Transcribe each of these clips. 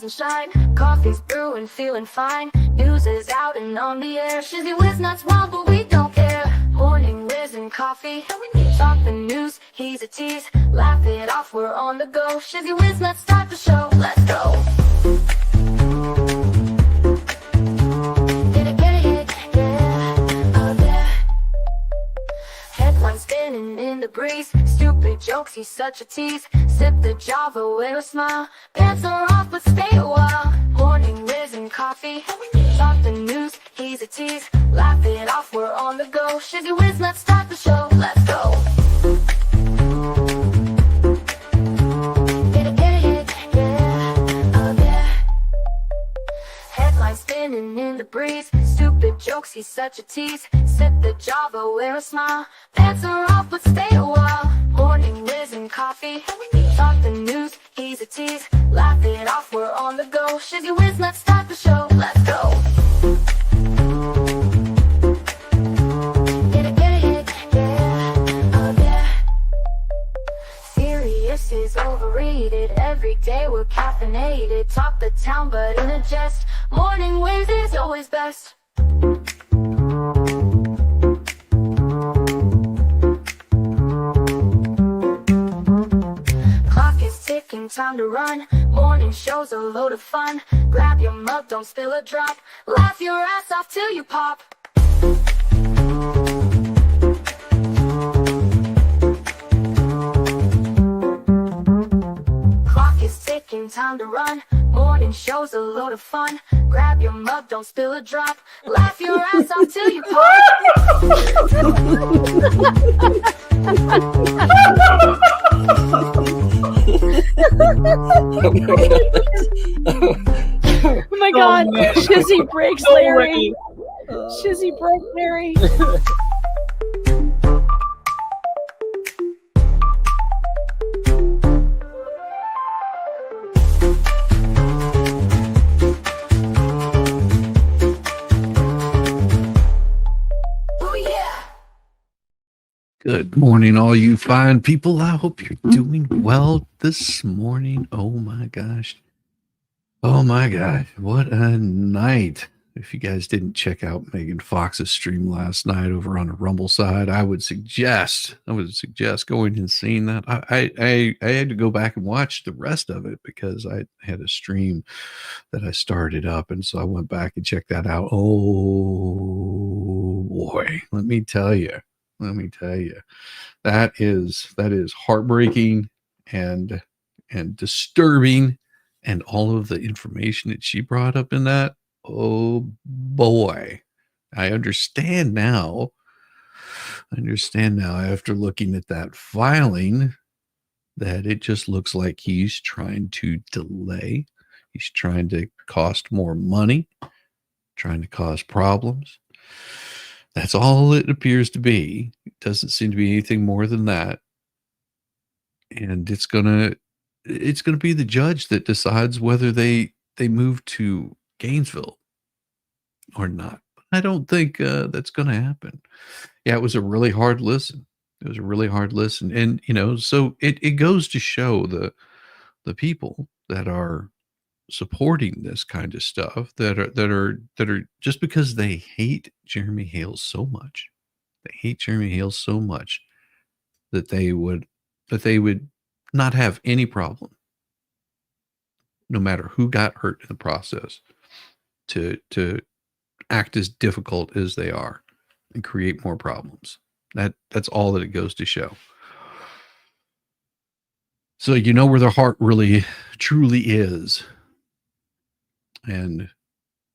rise and shine. Coffee's brewing, feeling fine. News is out and on the air. Shizzy whiz nuts wild, but we don't care. Morning whiz and coffee. Talk the news, he's a tease. Laugh it off, we're on the go. Shizzy whiz nuts, start the show. Let's go. Spinning in the breeze, stupid jokes, he's such a tease. Sip the Java with a smile. Pants are off, but stay a while. Morning whiz and coffee. Talk the news, he's a tease. Laugh it off, we're on the go. Shizzy whiz, let's start the show. Let's go. Spinning in the breeze, stupid jokes, he's such a tease. Sip the Java, wear a smile. Pants are off, but stay a while. Morning whiz and coffee. Talk the news, he's a tease. Laugh it off, we're on the go. Shizzy whiz, let's start the show. Let's go. Serious is overrated. Every day we're caffeinated. Talk the town, but in a jest. Morning whiz is always best. Clock is ticking, time to run. Morning show's a load of fun. Grab your mug, don't spill a drop. Laugh your ass off till you pop. Clock is ticking, time to run. Morning show's a load of fun. Grab your mug, don't spill a drop. Laugh your ass off till you pop. Oh my god, Shizzy breaks Larry. Shizzy broke Larry. Good morning, all you fine people. I hope you're doing well this morning. Oh my gosh. Oh my gosh. What a night. If you guys didn't check out Megan Fox's stream last night over on the Rumble side, I would suggest going and seeing that. I had to go back and watch the rest of it because I had a stream that I started up, and so I went back and checked that out. Oh boy, let me tell you, that is heartbreaking and disturbing, and all of the information that she brought up in that. Oh boy, I understand now after looking at that filing that it just looks like he's trying to delay. He's trying to cost more money, trying to cause problems. That's all it appears to be. It doesn't seem to be anything more than that. And it's gonna be the judge that decides whether they move to Gainesville or not. I don't think that's going to happen. Yeah, it was a really hard listen. And so it goes to show the people that are supporting this kind of stuff that are just because they hate Jeremy Hales so much. They hate Jeremy Hales so much that they would not have any problem, no matter who got hurt in the process, to act as difficult as they are and create more problems. That's all that it goes to show. So you know where their heart really truly is. And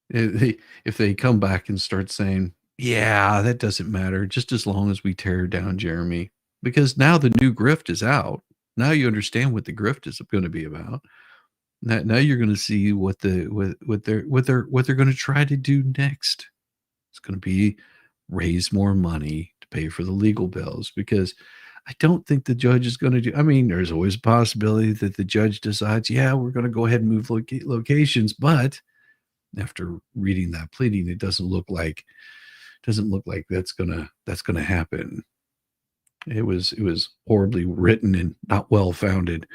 if they come back and start saying, yeah, that doesn't matter, just as long as we tear down Jeremy, because now the new grift is out. Now you understand what the grift is going to be about. Now you're going to see what they're going to try to do next. It's going to be raise more money to pay for the legal bills, because I don't think the judge is going to do. I mean, there's always a possibility that the judge decides, yeah, we're going to go ahead and move locations, but after reading that pleading, it doesn't look like that's gonna happen. It was horribly written and not well founded.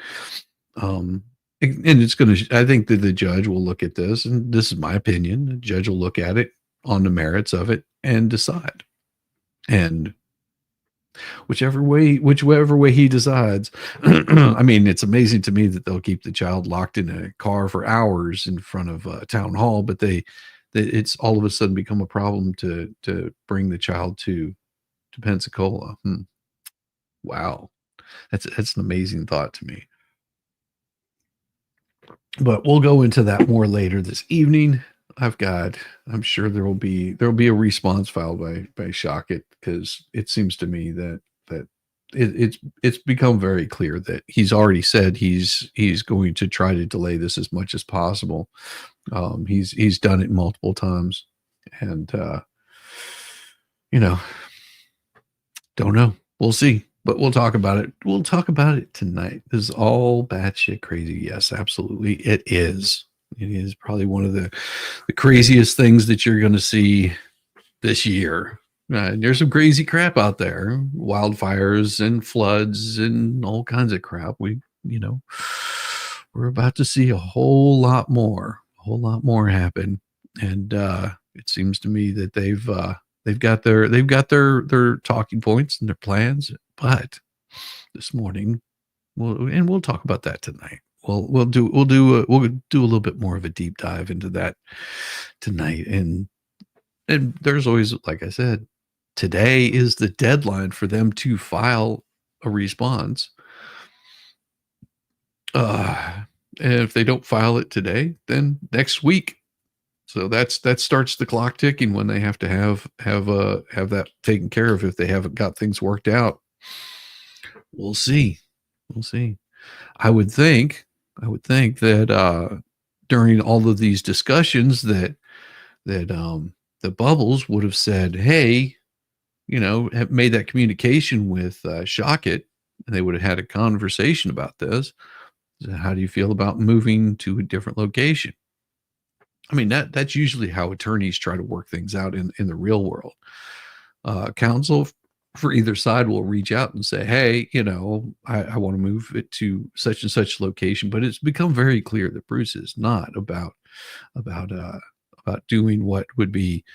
and it's going to, I think that the judge will look at this, and this is my opinion. The judge will look at it on the merits of it and decide. And whichever way he decides, I mean, it's amazing to me that they'll keep the child locked in a car for hours in front of a town hall, but it's all of a sudden become a problem to bring the child to Pensacola. Wow, that's an amazing thought to me. But we'll go into that more later this evening. I'm sure there'll be a response filed by Shockett, because it seems to me that it's become very clear that he's already said he's going to try to delay this as much as possible. He's done it multiple times, and don't know. We'll see. But we'll talk about it. We'll talk about it tonight. This is all batshit crazy. Yes, absolutely. It is. It is probably one of the craziest things that you're going to see this year. There's some crazy crap out there. Wildfires and floods and all kinds of crap. We're about to see a whole lot more happen. And it seems to me that they've got their talking points and their plans. But this morning, we'll talk about that tonight. We'll do a little bit more of a deep dive into that tonight. And there's always, like I said, today is the deadline for them to file a response. And if they don't file it today, then next week. So that starts the clock ticking when they have to have that taken care of if they haven't got things worked out. We'll see. I would think that during all of these discussions that the Bubbles would have said, hey, have made that communication with Shockett, and they would have had a conversation about this. So how do you feel about moving to a different location? I mean, that's usually how attorneys try to work things out in the real world. Counsel for either side will reach out and say, hey, I want to move it to such and such location. But it's become very clear that Bruce is not about doing what would be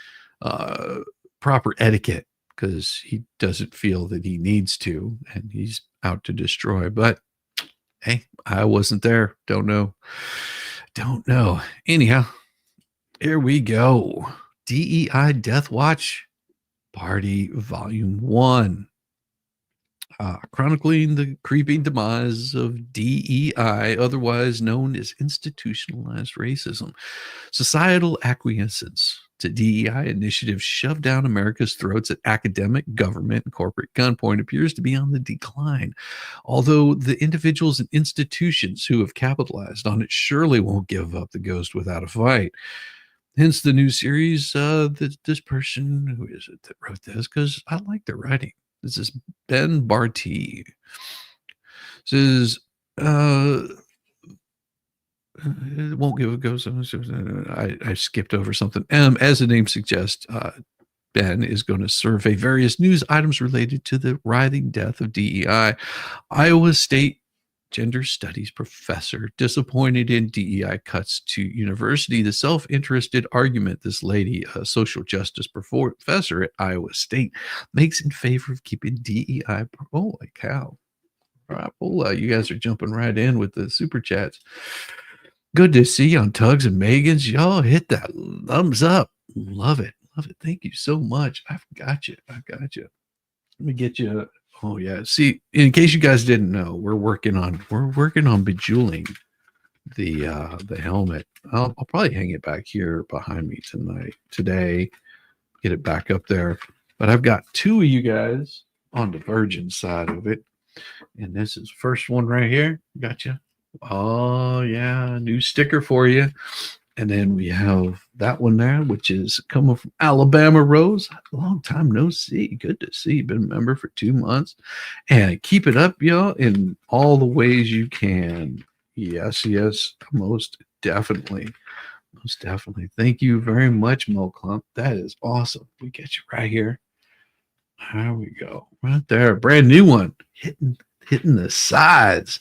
proper etiquette, because he doesn't feel that he needs to, and he's out to destroy. But hey, I wasn't there. Don't know. Anyhow, here we go. DEI Death Watch Party Volume 1. Chronicling the creeping demise of DEI, otherwise known as institutionalized racism. Societal acquiescence to DEI initiatives shoved down America's throats at academic, government, and corporate gunpoint appears to be on the decline. Although the individuals and institutions who have capitalized on it surely won't give up the ghost without a fight. Hence the new series, this person, who is it that wrote this? Because I like their writing. This is Ben Barty. Says, it won't give a ghost. I skipped over something. As the name suggests, Ben is going to survey various news items related to the writhing death of DEI. Iowa State gender studies professor disappointed in DEI cuts to university. The self-interested argument this lady, a social justice professor at Iowa State, makes in favor of keeping DEI. Holy cow. Rapola, you guys are jumping right in with the super chats. Good to see you on Tugs and Megan's. Y'all hit that thumbs up. Love it. Thank you so much. I've got you. Let me get you. Oh yeah. See, in case you guys didn't know, we're working on bejeweling the helmet. I'll probably hang it back here behind me today, get it back up there. But I've got two of you guys on the Virgin side of it, and this is first one right here. Gotcha. Oh yeah, new sticker for you. And then we have that one there, which is coming from Alabama Rose. Long time no see. Good to see you. Been a member for 2 months. And keep it up, y'all, in all the ways you can. Yes, most definitely. Thank you very much, Mo Clump. That is awesome. We get you right here. There we go. Right there. Brand new one. Hitting the sides.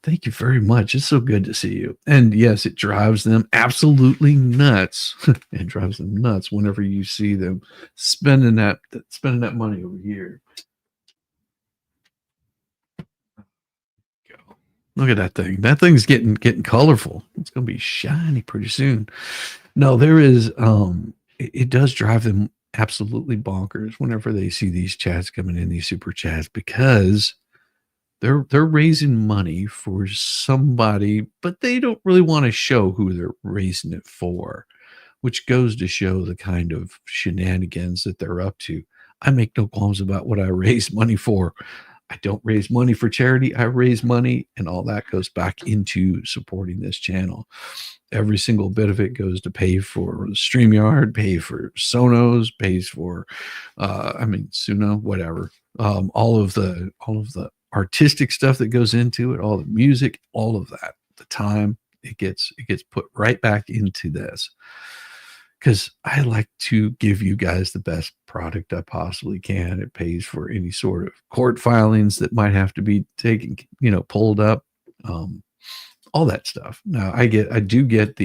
Thank you very much. It's so good to see you. And yes, it drives them absolutely nuts. It drives them nuts whenever you see them spending that money over here. Go. Look at that thing. That thing's getting colorful. It's gonna be shiny pretty soon. No, there is it does drive them absolutely bonkers whenever they see these chats coming in, these super chats, because they're raising money for somebody, but they don't really want to show who they're raising it for, which goes to show the kind of shenanigans that they're up to. I make no qualms about what I raise money for. I don't raise money for charity. I raise money, and all that goes back into supporting this channel. Every single bit of it goes to pay for StreamYard, pay for Sonos, pays for, Suno, whatever. All of the artistic stuff that goes into it, all the music, all of that, the time, it gets put right back into this, because I like to give you guys the best product I possibly can. It pays for any sort of court filings that might have to be taken, pulled up, all that stuff. Now I do get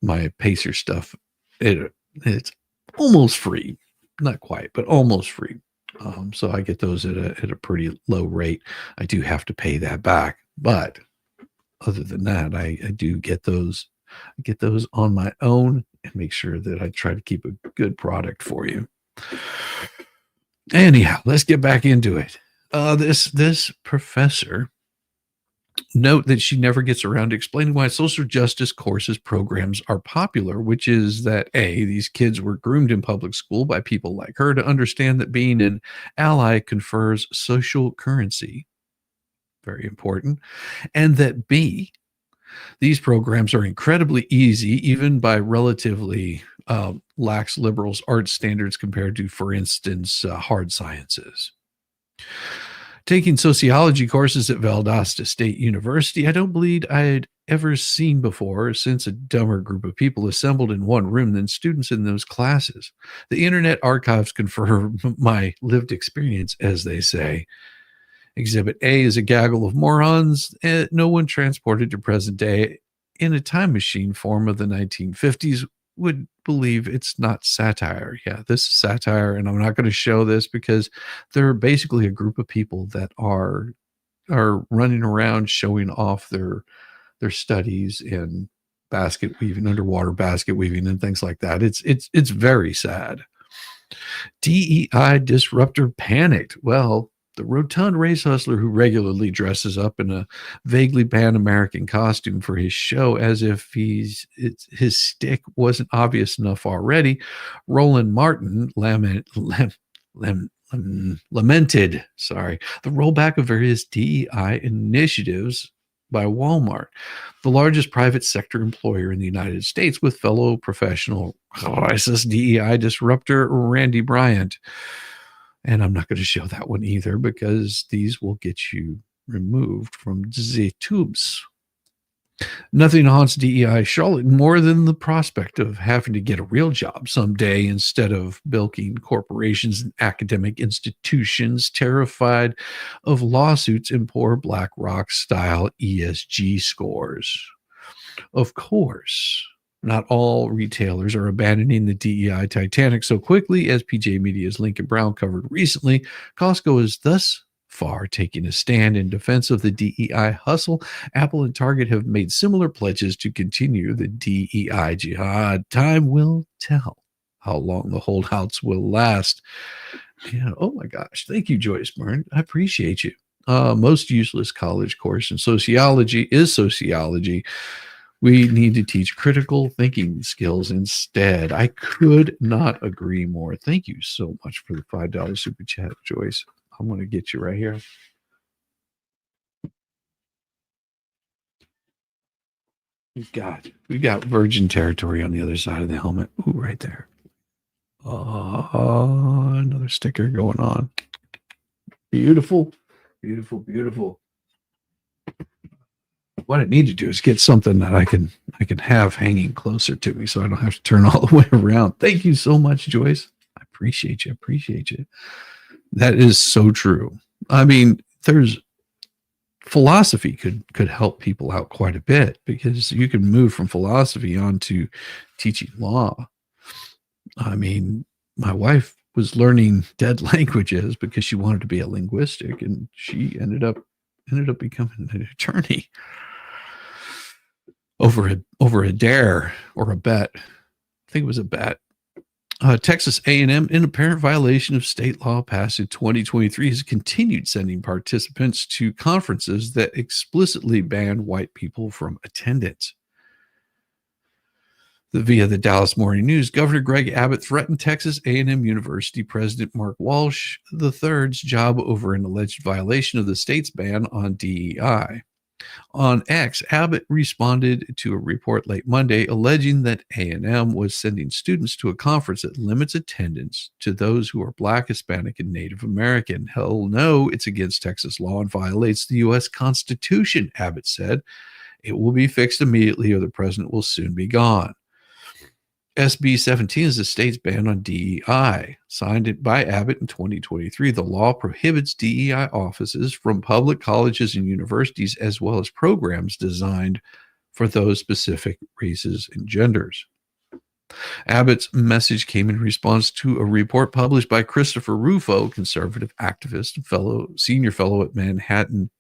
my Pacer stuff. It's almost free, not quite, but almost free. So I get those at a pretty low rate. I do have to pay that back, but other than that, I do get those. I get those on my own and make sure that I try to keep a good product for you. Anyhow, let's get back into it. This professor, note that she never gets around to explaining why social justice courses programs are popular, which is that these kids were groomed in public school by people like her to understand that being an ally confers social currency. Very important. And that B, these programs are incredibly easy, even by relatively lax liberals' art standards compared to, for instance, hard sciences. Taking sociology courses at Valdosta State University, I don't believe I had ever seen before, since a dumber group of people assembled in one room than students in those classes. The internet archives confirm my lived experience, as they say. Exhibit A is a gaggle of morons, no one transported to present day in a time machine form of the 1950s would believe it's not satire. Yeah, this is satire, and I'm not going to show this because they're basically a group of people that are running around showing off their studies in basket weaving, underwater basket weaving, and things like that. It's very sad. DEI disruptor panicked. Well, the rotund race hustler who regularly dresses up in a vaguely Pan-American costume for his show as if his stick wasn't obvious enough already, Roland Martin lamented the rollback of various DEI initiatives by Walmart, the largest private sector employer in the United States, with fellow professional racist DEI disruptor Randy Bryant. And I'm not going to show that one either because these will get you removed from the tubes. Nothing haunts DEI Charlotte more than the prospect of having to get a real job someday instead of bilking corporations and academic institutions terrified of lawsuits and poor BlackRock-style ESG scores. Of course, not all retailers are abandoning the DEI Titanic so quickly, as PJ Media's Lincoln Brown covered recently. Costco is thus far taking a stand in defense of the DEI hustle. Apple and Target have made similar pledges to continue the DEI jihad. Time will tell how long the holdouts will last. Yeah, oh my gosh. Thank you, Joyce Byrne. I appreciate you. Most useless college course in sociology is sociology. We need to teach critical thinking skills instead. I could not agree more. Thank you so much for the $5 super chat, Joyce. I'm going to get you right here. We've got virgin territory on the other side of the helmet. Ooh, right there. Another sticker going on. Beautiful, beautiful, beautiful. What I need to do is get something that I can have hanging closer to me so I don't have to turn all the way around. Thank you so much, Joyce. I Appreciate you. Appreciate you. That is so true. I mean, there's philosophy could help people out quite a bit, because you can move from philosophy on to teaching law. I mean, my wife was learning dead languages because she wanted to be a linguistic, and she ended up becoming an attorney over a dare or a bet. I think it was a bet. Texas A&M, in apparent violation of state law passed in 2023, has continued sending participants to conferences that explicitly ban white people from attendance. Via the Dallas Morning News, Governor Greg Abbott threatened Texas A&M University President Mark Walsh III's job over an alleged violation of the state's ban on DEI. On X, Abbott responded to a report late Monday alleging that A&M was sending students to a conference that limits attendance to those who are Black, Hispanic, and Native American. Hell no, it's against Texas law and violates the U.S. Constitution, Abbott said. It will be fixed immediately or the president will soon be gone. SB 17 is the state's ban on DEI. Signed by Abbott in 2023, the law prohibits DEI offices from public colleges and universities, as well as programs designed for those specific races and genders. Abbott's message came in response to a report published by Christopher Rufo, conservative activist and senior fellow at Manhattan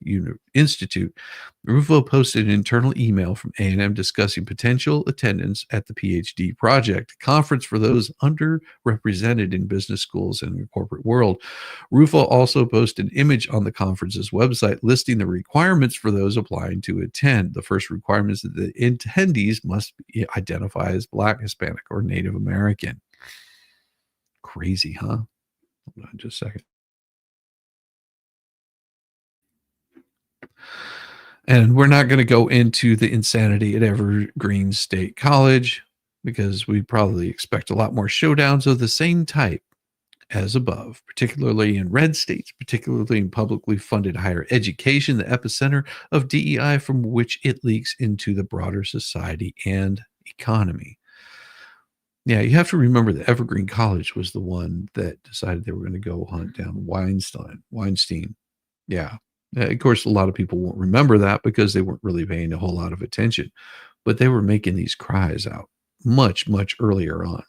Institute. Rufo posted an internal email from A&M discussing potential attendance at the PhD project, a conference for those underrepresented in business schools and the corporate world. Rufo also posted an image on the conference's website listing the requirements for those applying to attend. The first requirement is that the attendees must identify as Black, Hispanic, or Native American. Crazy, huh? Hold on just a second. And we're not going to go into the insanity at Evergreen State College, because we probably expect a lot more showdowns of the same type as above, particularly in red states, particularly in publicly funded higher education, the epicenter of DEI from which it leaks into the broader society and economy. Yeah, you have to remember that Evergreen College was the one that decided they were going to go hunt down Weinstein. Yeah. Of course, a lot of people won't remember that because they weren't really paying a whole lot of attention, but they were making these cries out much, much earlier on.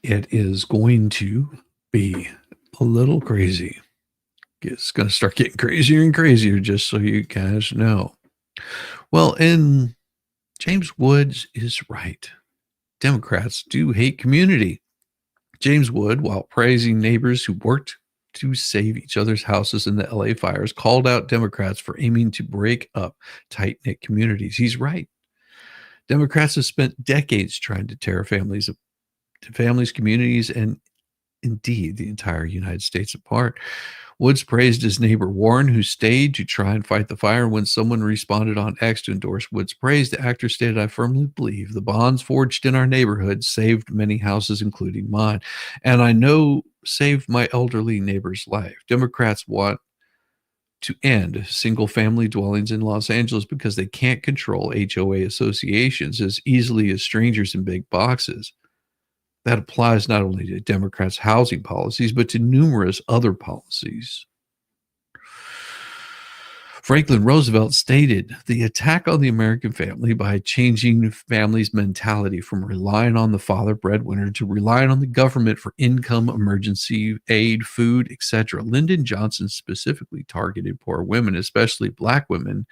It is going to be a little crazy. It's going to start getting crazier and crazier, just so you guys know. Well, and James Woods is right. Democrats do hate community. James Wood, while praising neighbors who worked to save each other's houses in the LA fires, called out Democrats for aiming to break up tight-knit communities. He's right. Democrats have spent decades trying to tear families, communities, and indeed the entire United States apart. Woods praised his neighbor Warren, who stayed to try and fight the fire. When someone responded on X to endorse Woods' praise, the actor stated, "I firmly believe the bonds forged in our neighborhood saved many houses, including mine, and I know saved my elderly neighbor's life." Democrats want to end single-family dwellings in Los Angeles because they can't control HOA associations as easily as strangers in big boxes. That applies not only to Democrats' housing policies, but to numerous other policies. Franklin Roosevelt stated, "The attack on the American family by changing families' mentality from relying on the father breadwinner to relying on the government for income, emergency aid, food, etc." Lyndon Johnson specifically targeted poor women, especially Black women.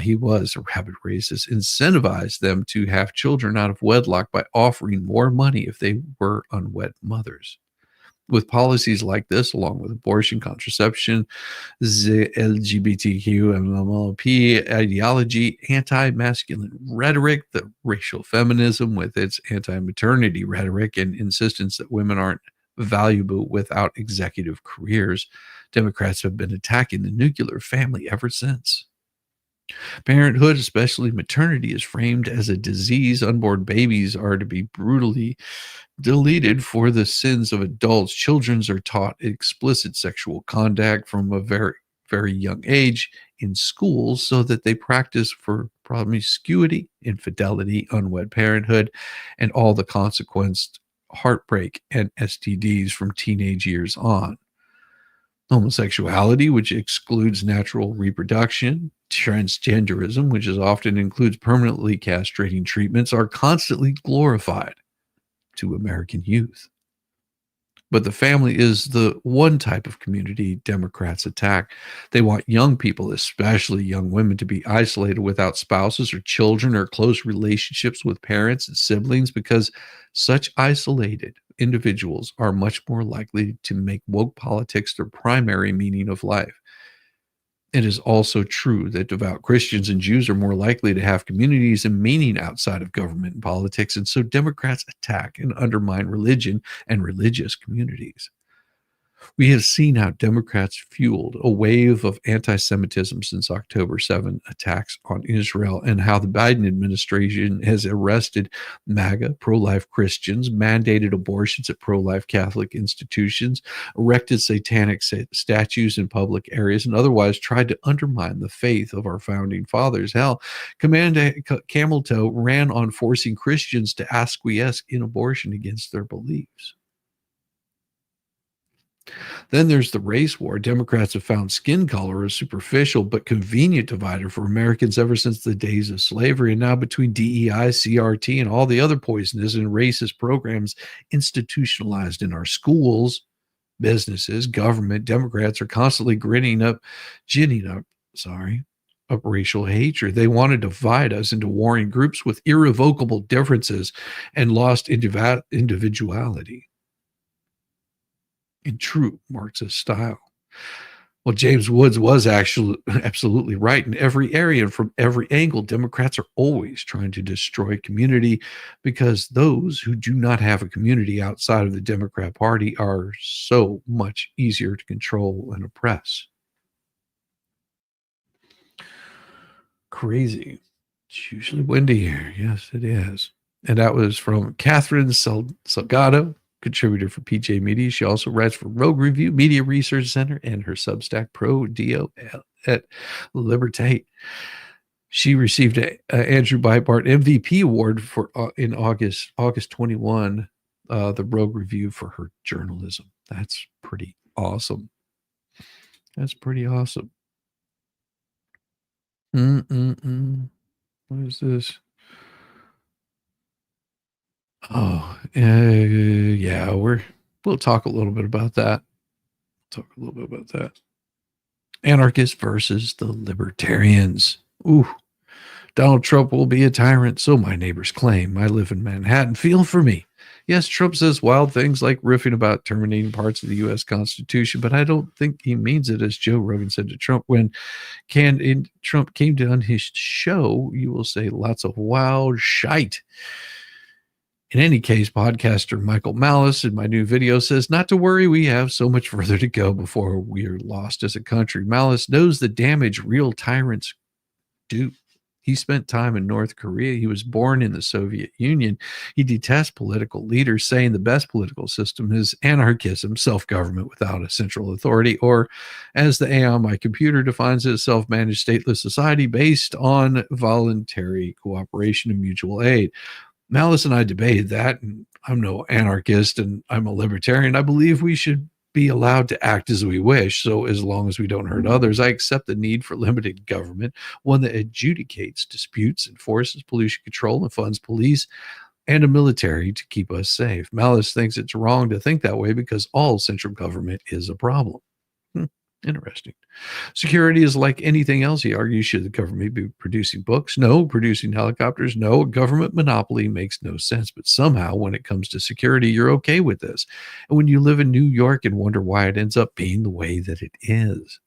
He was a rabid racist, incentivized them to have children out of wedlock by offering more money if they were unwed mothers. With policies like this, along with abortion, contraception, the LGBTQ and MLP ideology, anti-masculine rhetoric, the racial feminism with its anti-maternity rhetoric and insistence that women aren't valuable without executive careers, Democrats have been attacking the nuclear family ever since. Parenthood, especially maternity, is framed as a disease. Unborn babies are to be brutally deleted for the sins of adults. Children are taught explicit sexual conduct from a very, very young age in schools so that they practice for promiscuity, infidelity, unwed parenthood, and all the consequenced heartbreak and STDs from teenage years on. Homosexuality, which excludes natural reproduction, transgenderism, which is often includes permanently castrating treatments, are constantly glorified to American youth. But the family is the one type of community Democrats attack. They want young people, especially young women, to be isolated without spouses or children or close relationships with parents and siblings because such isolated individuals are much more likely to make woke politics their primary meaning of life. It is also true that devout Christians and Jews are more likely to have communities and meaning outside of government and politics, and so Democrats attack and undermine religion and religious communities. We have seen how Democrats fueled a wave of anti-Semitism since October 7 attacks on Israel, and how the Biden administration has arrested MAGA pro-life Christians, mandated abortions at pro-life Catholic institutions, erected satanic statues in public areas, and otherwise tried to undermine the faith of our founding fathers. Hell, Commander Camel Toe ran on forcing Christians to acquiesce in abortion against their beliefs. Then there's the race war. Democrats have found skin color a superficial but convenient divider for Americans ever since the days of slavery. And now between DEI, CRT, and all the other poisonous and racist programs institutionalized in our schools, businesses, government, Democrats are constantly ginning up racial hatred. They want to divide us into warring groups with irrevocable differences and lost individuality in true Marxist style. Well, James Woods was actually absolutely right in every area and from every angle. Democrats are always trying to destroy community because those who do not have a community outside of the Democrat Party are so much easier to control and oppress. Crazy. It's usually windy here. Yes, it is. And that was from Catherine Salgado, contributor for PJ Media. She also writes for Rogue Review, Media Research Center, and her Substack Pro Dio at Libertate. She received a Andrew Breitbart MVP award for in August 21, the Rogue Review, for her journalism. That's pretty awesome. That's pretty awesome. What is this? Oh, yeah, we'll talk a little bit about that. Anarchists versus the libertarians. Ooh, Donald Trump will be a tyrant, so my neighbors claim. I live in Manhattan. Feel for me. Yes, Trump says wild things like riffing about terminating parts of the U.S. Constitution, but I don't think he means it, as Joe Rogan said to Trump when Trump came on his show. You will say lots of wild shite. In any case, podcaster Michael Malice in my new video says, not to worry, we have so much further to go before we are lost as a country. Malice knows the damage real tyrants do. He spent time in North Korea. He was born in the Soviet Union. He detests political leaders, saying the best political system is anarchism, self-government without a central authority, or as the AI on my computer defines it, self-managed stateless society based on voluntary cooperation and mutual aid. Malice and I debated that, and I'm no anarchist and I'm a libertarian. I believe we should be allowed to act as we wish, so as long as we don't hurt others. I accept the need for limited government, one that adjudicates disputes, enforces pollution control, and funds police and a military to keep us safe. Malice thinks it's wrong to think that way because all central government is a problem. Interesting. Security is like anything else, he argues. Should the government be producing books? No. Producing helicopters? No. A government monopoly makes no sense. But somehow, when it comes to security, you're okay with this. And when you live in New York and wonder why it ends up being the way that it is.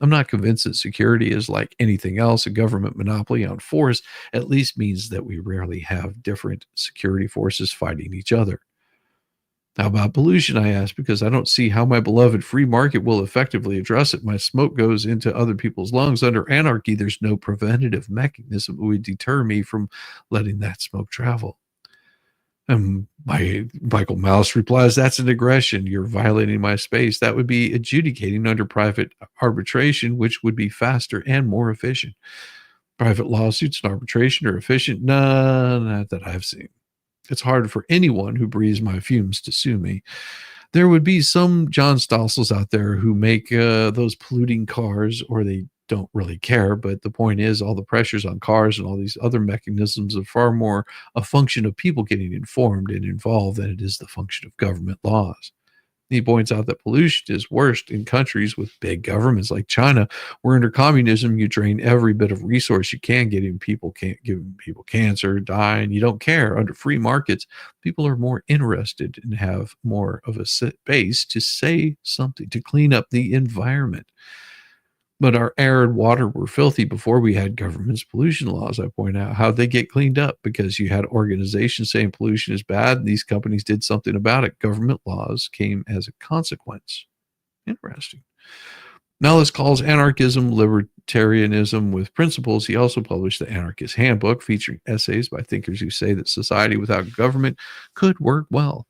I'm not convinced that security is like anything else. A government monopoly on force at least means that we rarely have different security forces fighting each other. How about pollution, I ask, because I don't see how my beloved free market will effectively address it. My smoke goes into other people's lungs. Under anarchy, there's no preventative mechanism that would deter me from letting that smoke travel. And Michael Malice replies, that's an aggression. You're violating my space. That would be adjudicating under private arbitration, which would be faster and more efficient. Private lawsuits and arbitration are efficient. No, not that I've seen. It's hard for anyone who breathes my fumes to sue me. There would be some John Stossels out there who make those polluting cars, or they don't really care. But the point is, all the pressures on cars and all these other mechanisms are far more a function of people getting informed and involved than it is the function of government laws. He points out that pollution is worst in countries with big governments like China, where under communism you drain every bit of resource you can, giving people cancer, die, and you don't care. Under free markets, people are more interested and have more of a base to say something to clean up the environment. But our air and water were filthy before we had government's pollution laws. I point out how they get cleaned up because you had organizations saying pollution is bad, and these companies did something about it. Government laws came as a consequence. Interesting. Nellis calls anarchism libertarianism with principles. He also published the Anarchist Handbook, featuring essays by thinkers who say that society without government could work well.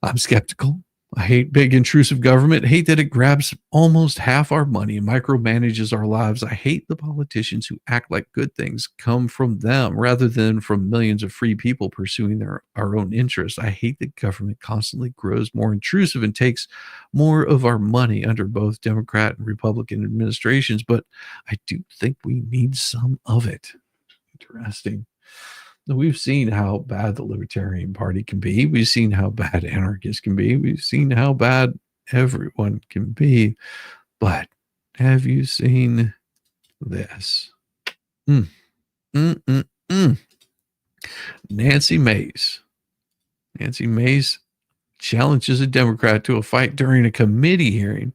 I'm skeptical. I hate big intrusive government. I hate that it grabs almost half our money and micromanages our lives. I hate the politicians who act like good things come from them rather than from millions of free people pursuing our own interests. I hate that government constantly grows more intrusive and takes more of our money under both Democrat and Republican administrations, but I do think we need some of it. Interesting. We've seen how bad the Libertarian Party can be. We've seen how bad anarchists can be. We've seen how bad everyone can be. But have you seen this? Nancy Mace. Nancy Mace challenges a Democrat to a fight during a committee hearing.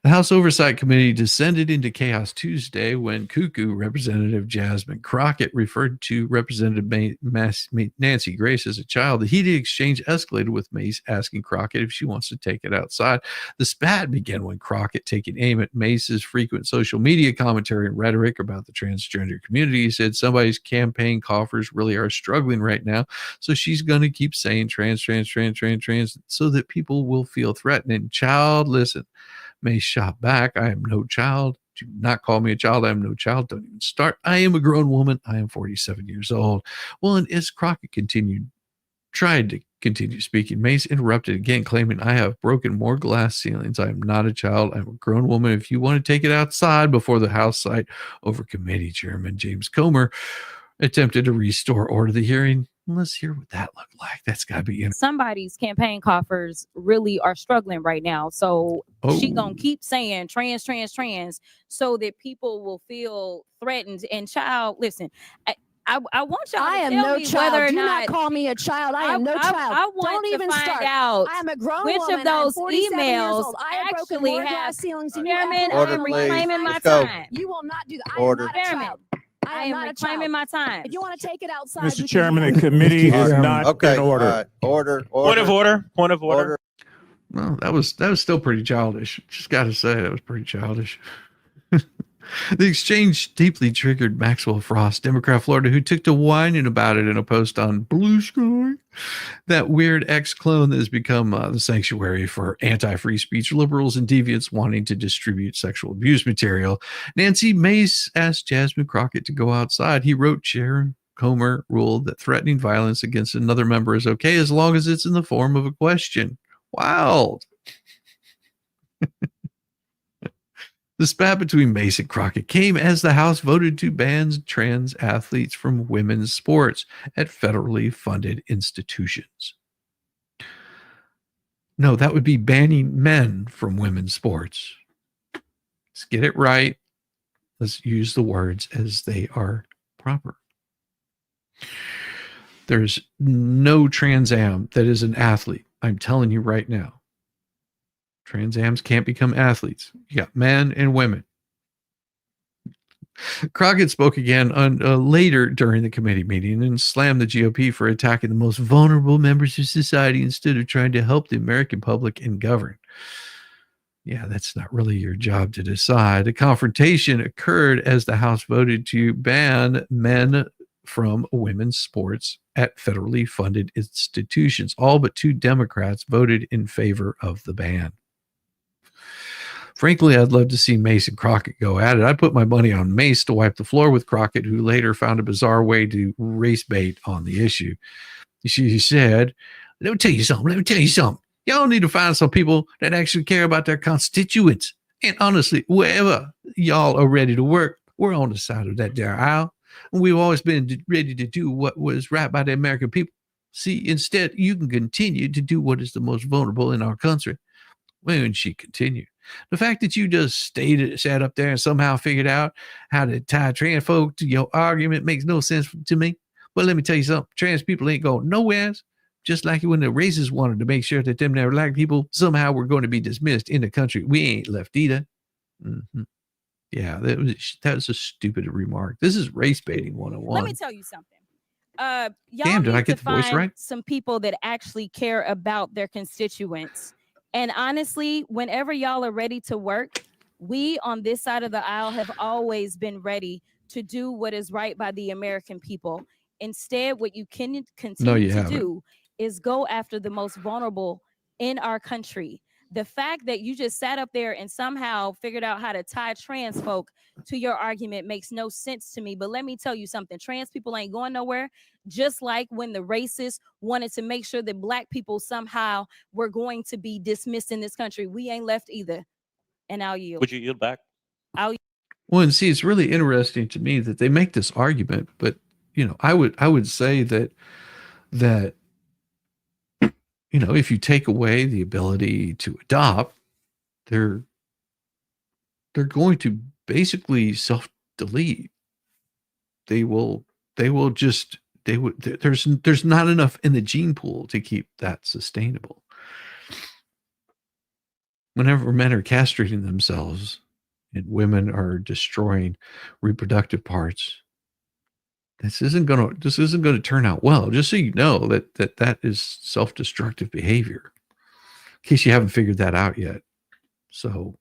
The House Oversight Committee descended into chaos Tuesday when cuckoo Representative Jasmine Crockett referred to Representative Nancy Grace as a child. The heated exchange escalated with Mace asking Crockett if she wants to take it outside. The spat began when Crockett, taking aim at Mace's frequent social media commentary and rhetoric about the transgender community, said somebody's campaign coffers really are struggling right now, so she's going to keep saying trans, so that people will feel threatened. And child, listen. Mace shot back. I am no child. Do not call me a child. I am no child. Don't even start. I am a grown woman. I am 47 years old. Well, and as Crockett tried to continue speaking, Mace interrupted again, claiming, I have broken more glass ceilings. I am not a child. I'm a grown woman. If you want to take it outside, before the House side over committee chairman James Comer attempted to restore order to the hearing. Let's hear what that looked like. That's got to be somebody's campaign coffers really are struggling right now. So she gonna keep saying trans, so that people will feel threatened. And child, listen, I want y'all to tell me whether or Do not call me a child. I am no child. I want Don't to even find start. out I am a grown which woman. of those emails actually have. ceilings than Chairman, you I ever am will. reclaiming my Please time. You will not do that. Order. I am not a Chairman, child. I am reclaiming my time. If you want to take it outside, Mr. Chairman, the committee is not Okay. in order. All right. Order. Point of order. Point of order. Well, that was still pretty childish. Just got to say, that was pretty childish. The exchange deeply triggered Maxwell Frost, Democrat Florida, who took to whining about it in a post on Blue Sky, that weird ex-clone that has become the sanctuary for anti-free speech liberals and deviants wanting to distribute sexual abuse material. Nancy Mace asked Jasmine Crockett to go outside. He wrote, Chair Comer ruled that threatening violence against another member is okay as long as it's in the form of a question. Wild. The spat between Mace and Crockett came as the House voted to ban trans athletes from women's sports at federally funded institutions. No, that would be banning men from women's sports. Let's get it right. Let's use the words as they are proper. There's no Trans Am that is an athlete. I'm telling you right now. Trans Ams can't become athletes. You got men and women. Crockett spoke again later during the committee meeting and slammed the GOP for attacking the most vulnerable members of society instead of trying to help the American public and govern. Yeah, that's not really your job to decide. A confrontation occurred as the House voted to ban men from women's sports at federally funded institutions. All but 2 Democrats voted in favor of the ban. Frankly, I'd love to see Mace and Crockett go at it. I put my money on Mace to wipe the floor with Crockett, who later found a bizarre way to race bait on the issue. She said, let me tell you something. Y'all need to find some people that actually care about their constituents. And honestly, wherever y'all are ready to work, we're on the side of that there aisle. And we've always been ready to do what was right by the American people. See, instead, you can continue to do what is the most vulnerable in our country. Well, and she continued. The fact that you just sat up there and somehow figured out how to tie trans folk to your argument makes no sense to me. But let me tell you something. Trans people ain't going nowhere. Just like when the racists wanted to make sure that them there black people somehow were going to be dismissed in the country. We ain't left either. Mm-hmm. Yeah, that was a stupid remark. This is race baiting 101. Let me tell you something. Y'all Damn, did I need get to the voice find right? some people that actually care about their constituents. And honestly, whenever y'all are ready to work, we on this side of the aisle have always been ready to do what is right by the American people. Instead, what you can continue to do is go after the most vulnerable in our country. The fact that you just sat up there and somehow figured out how to tie trans folk to your argument makes no sense to me. But let me tell you something. Trans people ain't going nowhere. Just like when the racists wanted to make sure that black people somehow were going to be dismissed in this country. We ain't left either. And I'll yield. Would you yield back? Well, and see, it's really interesting to me that they make this argument, but I would say that if you take away the ability to adopt, they're going to basically self-delete. There's not enough in the gene pool to keep that sustainable. Whenever men are castrating themselves and women are destroying reproductive parts, this isn't going to turn out well. Just so you know that is self-destructive behavior, in case you haven't figured that out yet. So,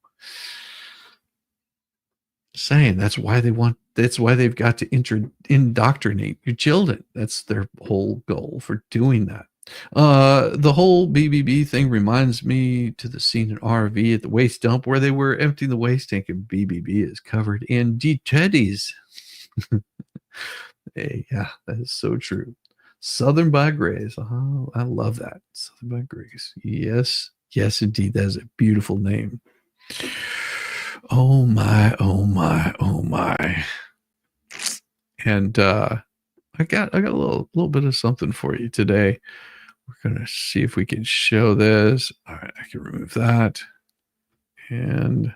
saying that's why they've got to indoctrinate your children. That's their whole goal for doing that. The whole BBB thing reminds me to the scene in RV at the waste dump where they were emptying the waste tank and BBB is covered in teddies. Hey, yeah, that is so true. Southern by Grace. Oh, I love that. Southern by Grace. Yes, indeed. That is a beautiful name. Oh my. And I got a little bit of something for you today. We're gonna see if we can show this. All right, I can remove that. And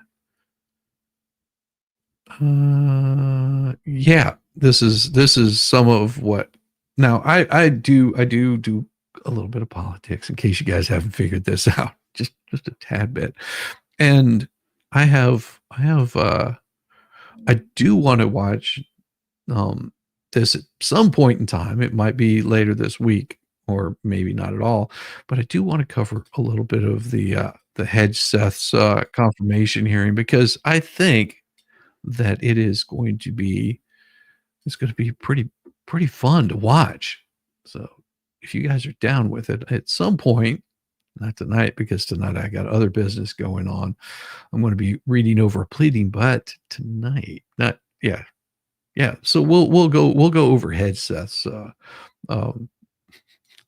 yeah, this is some of what. Now I do a little bit of politics in case you guys haven't figured this out, just a tad bit. And I do want to watch this at some point in time. It might be later this week or maybe not at all, but I do want to cover a little bit of the Hedgeseth's confirmation hearing, because I think that it's going to be pretty fun to watch. So if you guys are down with it at some point, not tonight, because tonight I got other business going on. I'm going to be reading over a pleading, but tonight, yeah. So we'll go over Hedgeseth's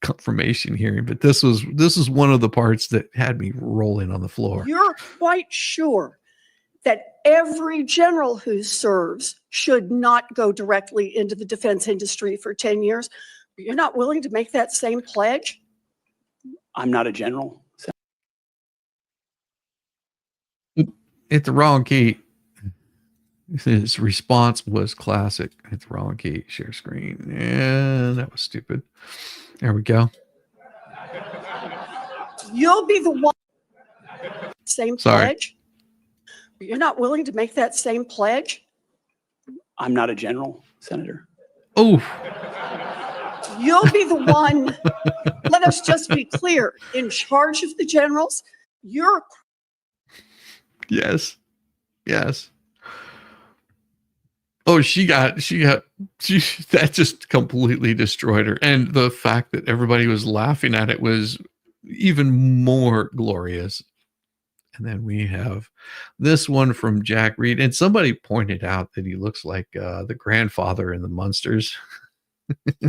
confirmation hearing, but this is one of the parts that had me rolling on the floor. You're quite sure that every general who serves should not go directly into the defense industry for 10 years. You're not willing to make that same pledge? I'm not a general. Hit the wrong key. His response was classic. Hit the wrong key. Share screen. And that was stupid. There we go. You'll be the one. Same Sorry. pledge? You're not willing to make that same pledge? I'm not a general, Senator. Oh. You'll be the one, let us just be clear, in charge of the generals. You're. Yes. Oh, that just completely destroyed her. And the fact that everybody was laughing at it was even more glorious. And then we have this one from Jack Reed. And somebody pointed out that he looks like the grandfather in the Munsters.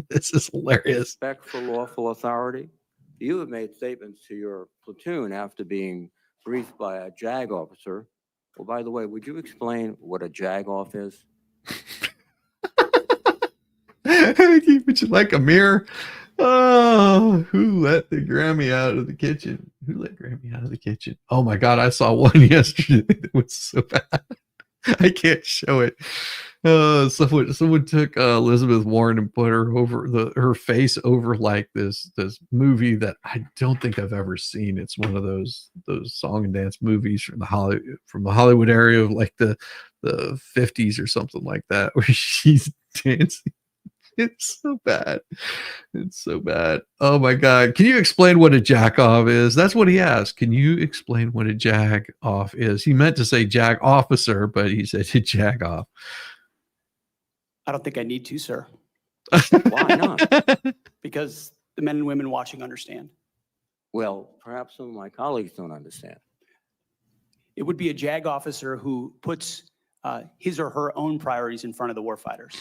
This is hilarious. Respect for lawful authority. You have made statements to your platoon after being briefed by a JAG officer. Well, by the way, would you explain what a JAG off is? Would you like a mirror? Oh, who let the Grammy out of the kitchen? Who let Grammy out of the kitchen? Oh my God, I saw one yesterday that was so bad. I can't show it. Someone took Elizabeth Warren and put her over her face over like this movie that I don't think I've ever seen. It's one of those song and dance movies from the Hollywood area of like the 50s or something like that, where she's dancing. It's so bad. It's so bad. Oh my God. Can you explain what a jack off is? That's what he asked. Can you explain what a jag off is? He meant to say jag officer, but he said to jag off. I don't think I need to, sir, Why not? because the men and women watching understand. Well, perhaps some of my colleagues don't understand. It would be a JAG officer who puts his or her own priorities in front of the warfighters.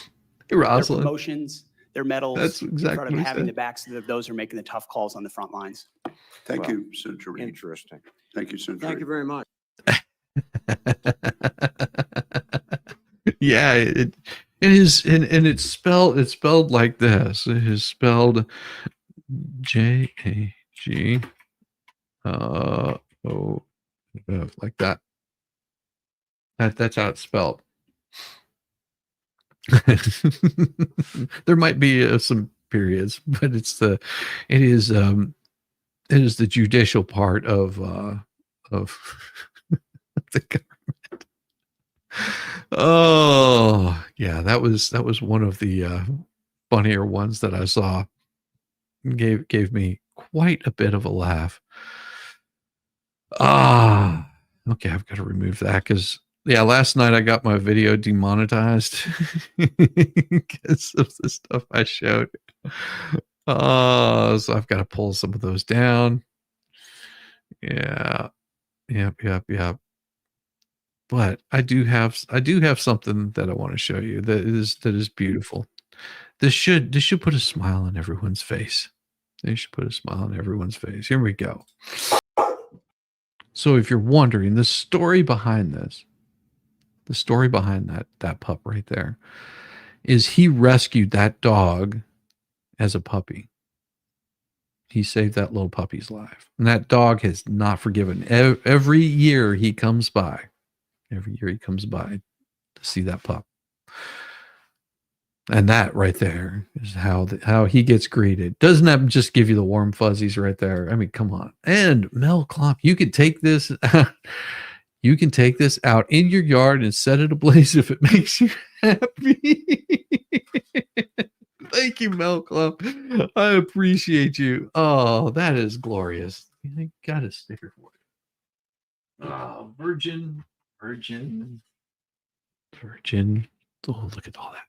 Hey, Their Rosalind. promotions, their medals, That's in exactly front of what he having said. the backs of those who are making the tough calls on the front lines. Thank Well, you, Senator Reed. Interesting. Thank you, Senator Thank you Reed. very much. Yeah, it is, and it's spelled like this. It is spelled JAG O like that. That's how it's spelled. There might be some periods, but it is the judicial part of the government. Oh yeah, that was one of the funnier ones that I saw. Gave me quite a bit of a laugh. Okay, I've got to remove that because yeah, last night I got my video demonetized because of the stuff I showed. So I've got to pull some of those down. Yeah. Yep. But I do have something that I want to show you that is beautiful. This should put a smile on everyone's face. They should put a smile on everyone's face. Here we go. So if you're wondering, the story behind this, the story behind that pup right there, is he rescued that dog as a puppy. He saved that little puppy's life. And that dog has not forgiven. Every year he comes by to see that pup. And that right there is how he gets greeted. Doesn't that just give you the warm fuzzies right there? I mean, come on. And Mel Klump, you can take this you can take this out in your yard and set it ablaze if it makes you happy. Thank you, Mel Klump. I appreciate you. Oh, that is glorious. I got a sticker for you. Oh, virgin. Oh, look at all that.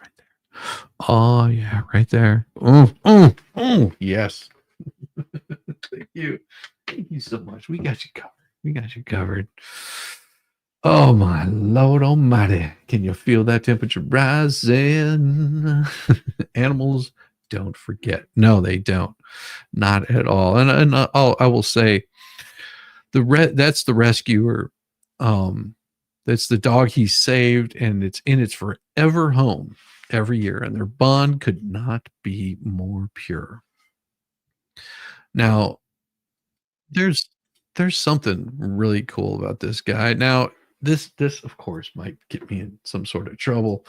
Right there. Oh yeah, right there. Oh, yes. Thank you so much. We got you covered. Oh my Lord Almighty! Can you feel that temperature rising? Animals don't forget. No, they don't. Not at all. And I will say, that's the rescuer. That's the dog he saved, and it's in its forever home every year, and their bond could not be more pure. Now, there's something really cool about this guy. Now, this of course might get me in some sort of trouble,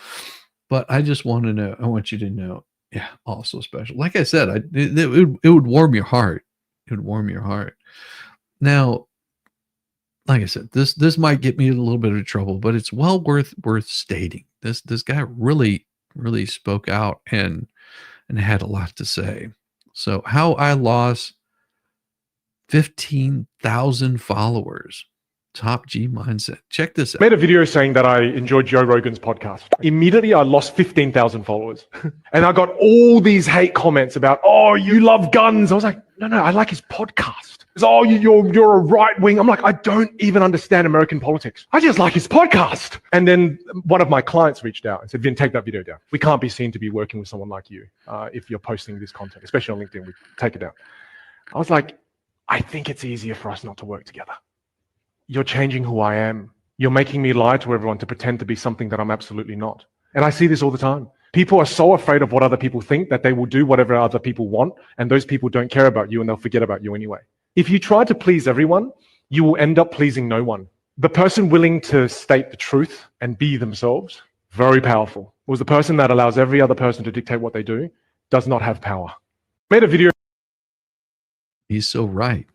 but I just want to know. I want you to know. Yeah, also special. Like I said, it would warm your heart. It would warm your heart. Now, like I said, this might get me in a little bit of trouble, but it's well worth stating. This guy really spoke out and had a lot to say. So how I lost 15,000 followers. Top G mindset. Check this out. I made a video saying that I enjoyed Joe Rogan's podcast. Immediately, I lost 15,000 followers. And I got all these hate comments about, oh, you love guns. I was like, no, I like his podcast. It's, oh, you're a right wing. I'm like, I don't even understand American politics. I just like his podcast. And then one of my clients reached out and said, Vin, take that video down. We can't be seen to be working with someone like you if you're posting this content, especially on LinkedIn. We take it down. I was like, I think it's easier for us not to work together. You're changing who I am. You're making me lie to everyone to pretend to be something that I'm absolutely not. And I see this all the time. People are so afraid of what other people think that they will do whatever other people want, and those people don't care about you and they'll forget about you anyway. If you try to please everyone, you will end up pleasing no one. The person willing to state the truth and be themselves, very powerful. Whereas the person that allows every other person to dictate what they do does not have power. Made a video. He's so right.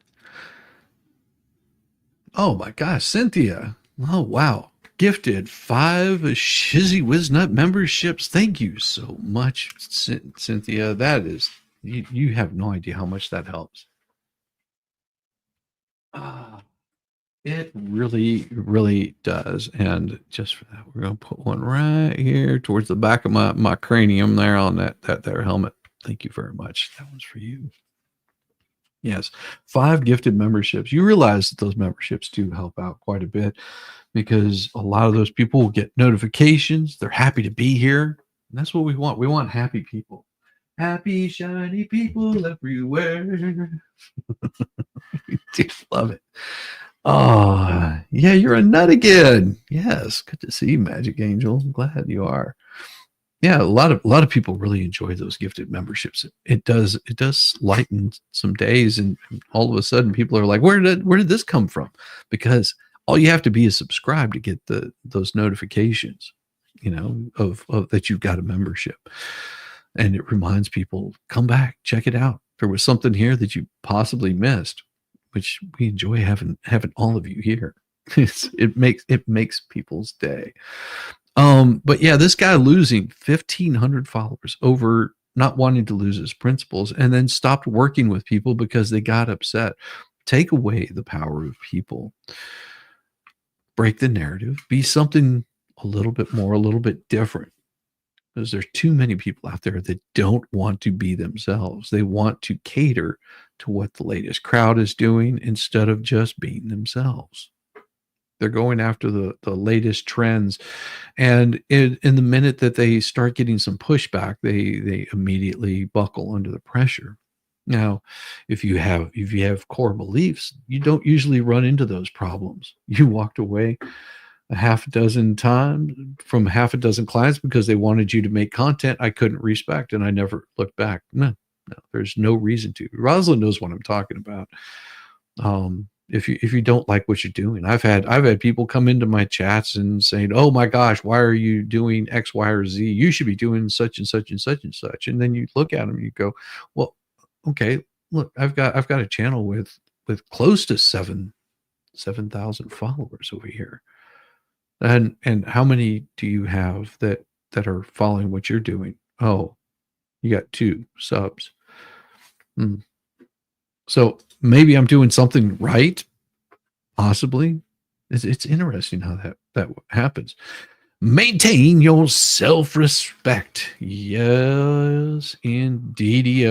Oh my gosh, Cynthia. Oh, wow. Gifted 5 Shizzy Wiznut memberships. Thank you so much, Cynthia. That is, you have no idea how much that helps. It really, really does. And just for that, we're going to put one right here towards the back of my cranium there on that there helmet. Thank you very much. That one's for you. Yes, 5 gifted memberships. You realize that those memberships do help out quite a bit because a lot of those people will get notifications. They're happy to be here. And that's what we want. We want happy people. Happy, shiny people everywhere. We do love it. Oh, yeah, you're a nut again. Yes, good to see you, Magic Angel. I'm glad you are. Yeah, a lot of people really enjoy those gifted memberships. It does lighten some days, and all of a sudden people are like, where did this come from? Because all you have to be is subscribed to get those notifications, of that you've got a membership. And it reminds people, come back, check it out. There was something here that you possibly missed, which we enjoy having all of you here. It makes people's day. But yeah, this guy losing 1,500 followers over not wanting to lose his principles and then stopped working with people because they got upset. Take away the power of people. Break the narrative. Be something a little bit more, a little bit different. Because there's too many people out there that don't want to be themselves. They want to cater to what the latest crowd is doing instead of just being themselves. They're going after the latest trends. And in the minute that they start getting some pushback, they immediately buckle under the pressure. Now, if you have core beliefs, you don't usually run into those problems. You walked away a half a dozen times from half a dozen clients because they wanted you to make content I couldn't respect, and I never looked back. No, there's no reason to. Rosalind knows what I'm talking about. If you don't like what you're doing, I've had people come into my chats and saying, "Oh my gosh, why are you doing X, Y, or Z? You should be doing such and such and such and such." And then you look at them and you go, "Well, okay, look, I've got a channel with close to 7,000 followers over here, and how many do you have that are following what you're doing? Oh, you got 2 subs. So maybe I'm doing something right, possibly. It's interesting how that happens. Maintain your self-respect. Yes, indeed.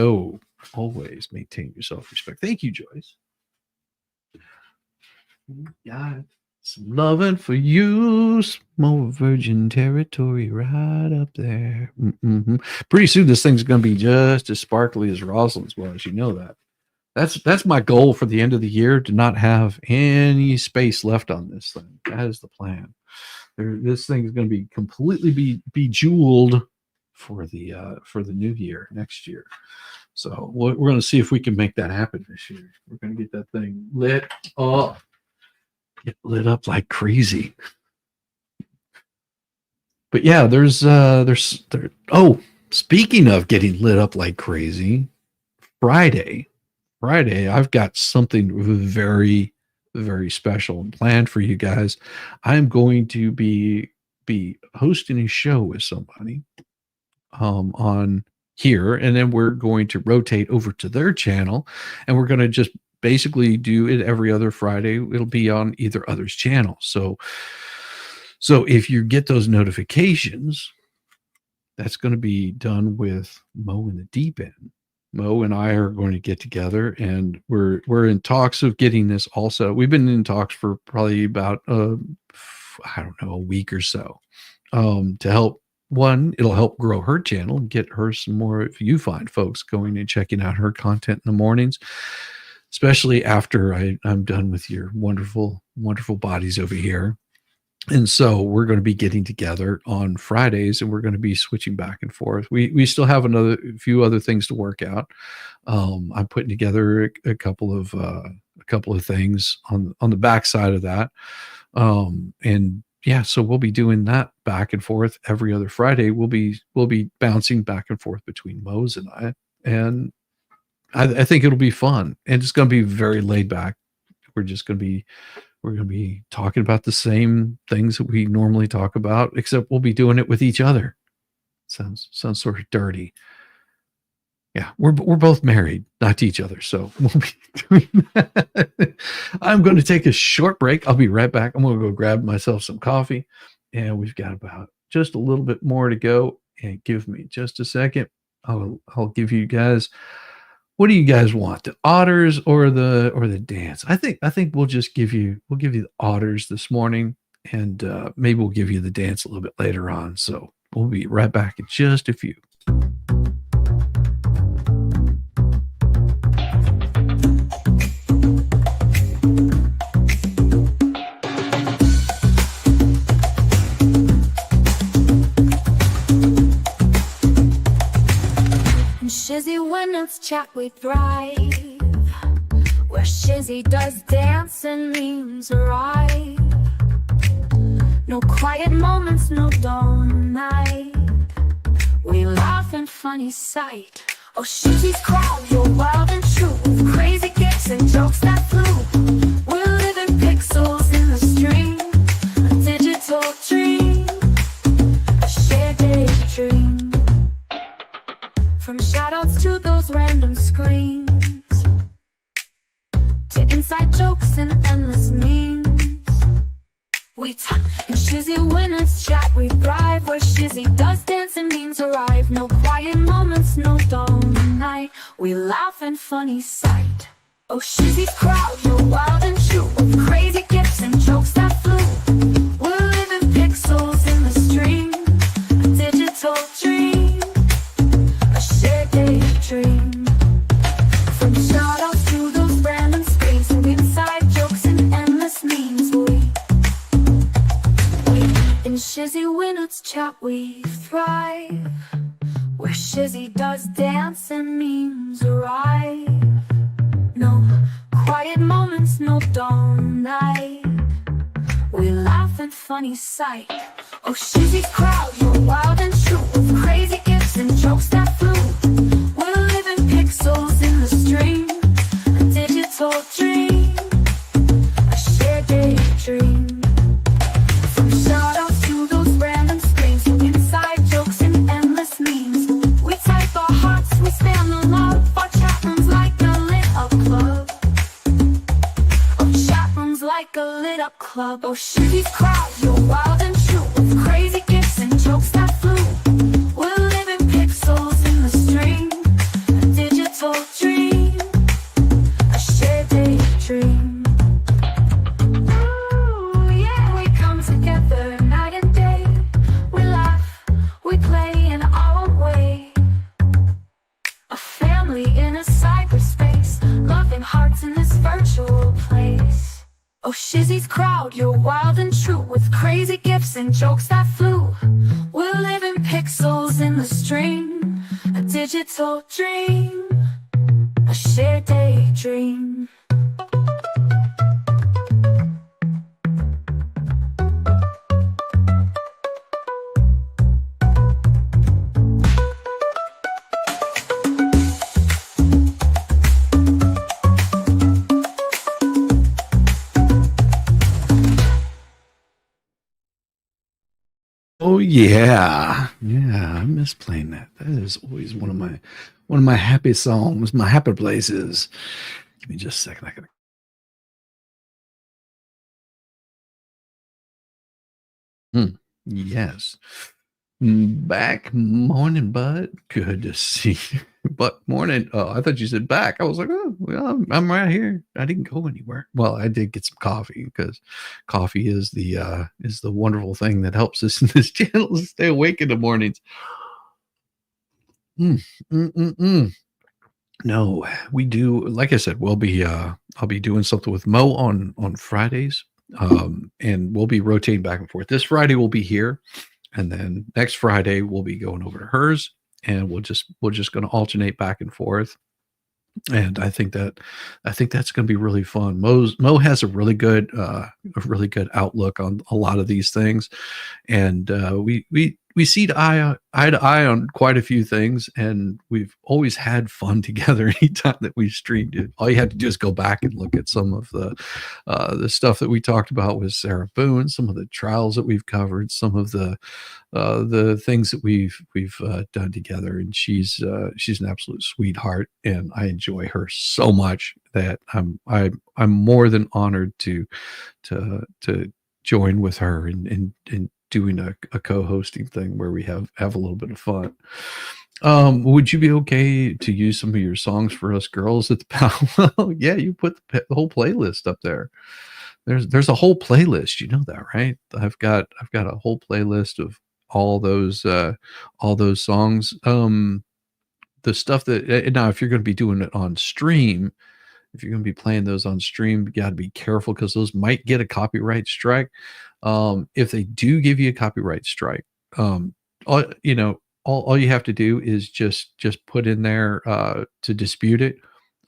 Always maintain your self-respect. Thank you, Joyce. Yeah, some loving for you. Small virgin territory right up there. Pretty soon this thing's going to be just as sparkly as Rosalind's was. You know that. That's my goal for the end of the year, to not have any space left on this thing. That is the plan. This thing is going to be completely bejeweled for the new year, next year. So we're going to see if we can make that happen this year. We're going to get that thing lit up, get lit up like crazy. But yeah, speaking of getting lit up like crazy, Friday, I've got something very, very special and planned for you guys. I'm going to be hosting a show with somebody on here, and then we're going to rotate over to their channel, and we're going to just basically do it every other Friday. It'll be on either other's channel. So if you get those notifications, that's going to be done with Mo in the Deep End. Mo and I are going to get together, and we're in talks of getting this also. We've been in talks for probably about I don't know, a week or so, to help. One, it'll help grow her channel and get her some more. If you find folks going and checking out her content in the mornings, especially after I'm done with your wonderful, wonderful bodies over here. And so we're going to be getting together on Fridays, and we're going to be switching back and forth. We still have a few other things to work out. I'm putting together a couple of things on the backside of that. And yeah, so we'll be doing that back and forth every other Friday. We'll be bouncing back and forth between Mose and I, and I think it'll be fun, and it's going to be very laid back. We're going to be talking about the same things that we normally talk about, except we'll be doing it with each other. Sounds sort of dirty. Yeah, we're both married, not to each other, so we'll be doing that. I'm going to take a short break. I'll be right back. I'm going to go grab myself some coffee, and we've got about just a little bit more to go. And give me just a second. I'll give you guys. What do you guys want? The otters or the dance? I think we'll give you the otters this morning, and maybe we'll give you the dance a little bit later on. So we'll be right back in just a few. Shizzy, when it's chat we thrive, where Shizzy does dance and memes arrive. No quiet moments, no dull night. We laugh and funny sight. Oh, Shizzy's crowd, you're wild and true, with crazy gifts and jokes that flew. We're living pixels in the stream, a digital dream, a shared daydream. From shoutouts to those random screams, to inside jokes and endless memes. We talk and Shizzy, when it's chat we thrive, where Shizzy does dance and memes arrive. No quiet moments, no dull night. We laugh and funny sight. Oh, Shizzy's crowd, you're wild and true, with crazy gifts and jokes that flew. We're living pixels in the stream, a digital dream, shared daydream. From shoutouts to those random screams, and inside jokes and endless memes. In Shizzy, when it's chat we thrive, where Shizzy does dance and memes arrive. No quiet moments, no dull night. We laugh and funny sight. Oh, Shizzy's crowd, you're wild and true, with crazy gifts and jokes that flew. We're living pixels in the stream, a digital dream, a shared daydream. From shoutouts to those random screams, to inside jokes and endless memes. We type our hearts, we spam the love. Our chat rooms like a lit up club. Our chat rooms like a lit up club. Oh, Shizzy's crowd, you're wild and true, with crazy gifts and jokes that flew. We're living pixels in the stream, a digital dream, a shared daydream. Ooh, yeah, we come together night and day. We laugh, we play in our own way. A family in a cyberspace, loving hearts in this virtual place. Oh, Shizzy's crowd, you're wild and true, with crazy gifts and jokes that flew. We're living pixels in the stream, a digital dream, a shared daydream. Oh yeah, I miss playing that. That is always one of my happy songs, my happy places. Give me just a second. I gotta. Yes. Back. Morning, bud. Good to see you. But morning. Oh, I thought you said back. I was like, oh, well, I'm right here. I didn't go anywhere. Well, I did get some coffee because coffee is the wonderful thing that helps us in this channel to stay awake in the mornings. No, we do. Like I said, we'll be I'll be doing something with Mo on Fridays. And we'll be rotating back and forth. This Friday we'll be here, and then next Friday we'll be going over to hers, and we're just going to alternate back and forth. And I think that's going to be really fun. Mo has a really good outlook on a lot of these things, and we see eye to eye on quite a few things, and we've always had fun together anytime that we've streamed it. All you have to do is go back and look at some of the stuff that we talked about with Sarah Boone, some of the trials that we've covered, some of the things that we've done together. And she's an absolute sweetheart, and I enjoy her so much that I'm more than honored to join with her and doing a co-hosting thing where we have a little bit of fun. Would you be okay to use some of your songs for us girls at the powwow? Yeah, you put the whole playlist up there. There's a whole playlist, you know that, right? I've got a whole playlist of all those songs. The stuff that now, if you're going to be doing it on stream, if you're going to be playing those on stream, you got to be careful because those might get a copyright strike. If they do give you a copyright strike, all you have to do is just put in there to dispute it,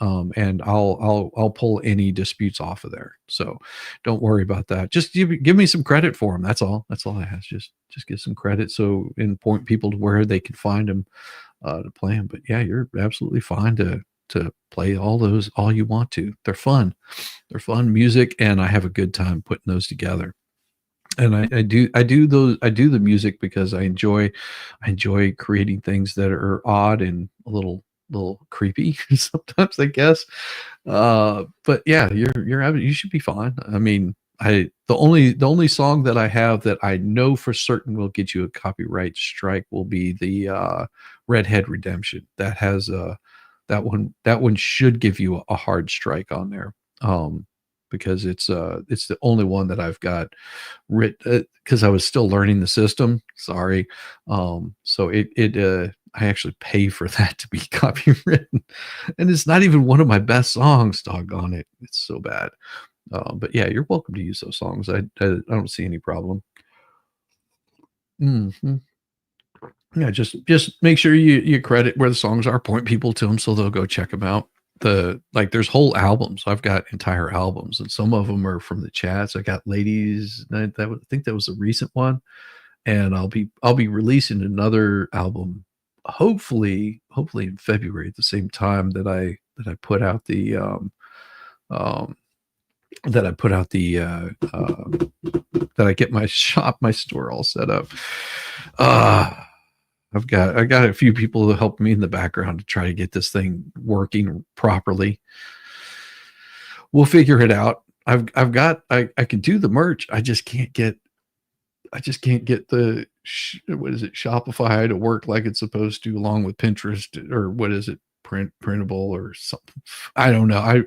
and I'll pull any disputes off of there. So don't worry about that. Just give me some credit for them. That's all. That's all I ask. Just get some credit and point people to where they can find them to play them. But yeah, you're absolutely fine to play all you want to. They're fun music, and I have a good time putting those together. And I do the music because I enjoy creating things that are odd and a little creepy sometimes, I guess. But yeah, you should be fine. I mean, the only song that I have that I know for certain will get you a copyright strike will be the Redhead Redemption. That has that one should give you a hard strike on there. Because it's the only one that I've got written because I was still learning the system. Sorry. So I actually pay for that to be copywritten, and it's not even one of my best songs, doggone it. It's so bad. But yeah, you're welcome to use those songs. I don't see any problem. Mm-hmm. Yeah, just make sure you credit where the songs are, point people to them so they'll go check them out. There's whole albums. I've got entire albums, and some of them are from the chats. I got Ladies. I think that was a recent one, and I'll be releasing another album, hopefully in February at the same time that I put out the that I get my store all set up. I got a few people to help me in the background to try to get this thing working properly. We'll figure it out. I can do the merch. I just can't get the Shopify to work like it's supposed to, along with Pinterest, or what is it, printable or something. I don't know.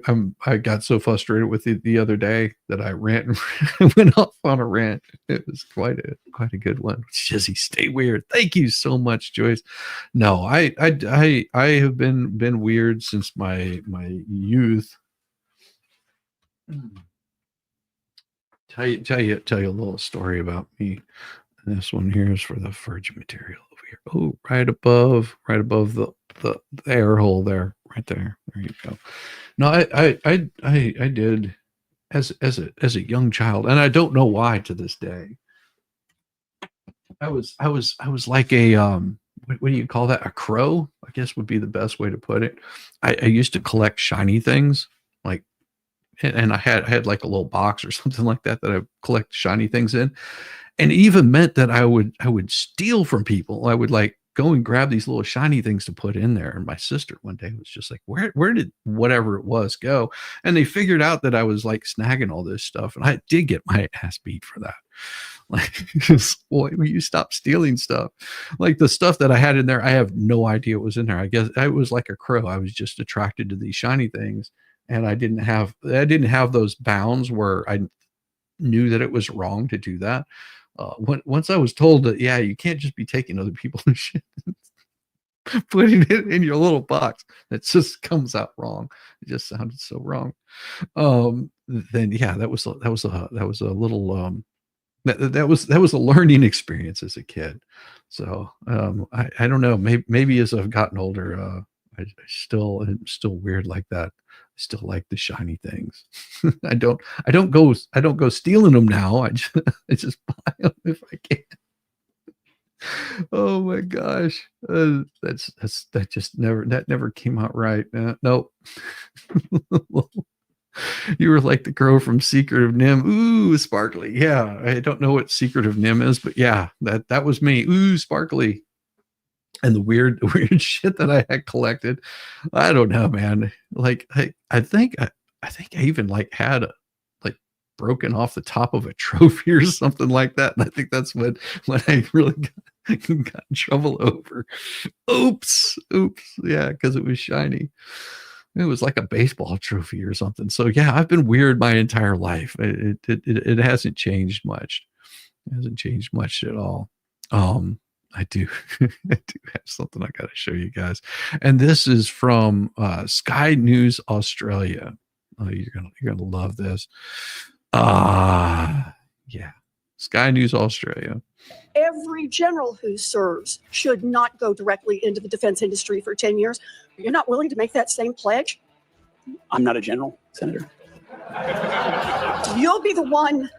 I got so frustrated with it the other day that I went off on a rant. It was quite a good one. Jizzy, stay weird. Thank you so much, Joyce. No, I have been weird since my youth. Tell you a little story about me. And this one here is for the virgin material over here. Oh, right above the air hole there, right there. There you go. No, I did as a young child, and I don't know why to this day. I was like a what do you call that? A crow, I guess would be the best way to put it. I used to collect shiny things, like, and I had like a little box or something like that I collect shiny things in, and it even meant that I would steal from people. I would like go and grab these little shiny things to put in there. And my sister one day was just like, where did whatever it was go? And they figured out that I was like snagging all this stuff. And I did get my ass beat for that. Like, just, boy, will you stop stealing stuff? Like the stuff that I had in there, I have no idea what was in there. I guess I was like a crow. I was just attracted to these shiny things, and I didn't have those bounds where I knew that it was wrong to do that. Once I was told that, yeah, you can't just be taking other people's shit, putting it in your little box, that just comes out wrong. It just sounded so wrong. Then yeah, that was a little that was a learning experience as a kid. So I don't know, maybe as I've gotten older, I'm still weird like that. I still like the shiny things. I don't go stealing them now. I just buy them if I can. Oh my gosh, that never came out right. Nope. You were like the girl from Secret of Nim. Ooh, sparkly. Yeah, I don't know what Secret of Nim is, but yeah, that was me. Ooh, sparkly. And the weird shit that I had collected. I don't know, man. Like I think I even like had like broken off the top of a trophy or something like that. And I think that's when I really got in trouble over. Oops. Yeah, because it was shiny. It was like a baseball trophy or something. So yeah, I've been weird my entire life. It hasn't changed much. It hasn't changed much at all. I do have something I got to show you guys, and this is from Sky News Australia. Oh, you're gonna love this. Yeah, Sky News Australia. Every general who serves should not go directly into the defense industry for 10 years. You're not willing to make that same pledge? I'm not a general, Senator. You'll be the one,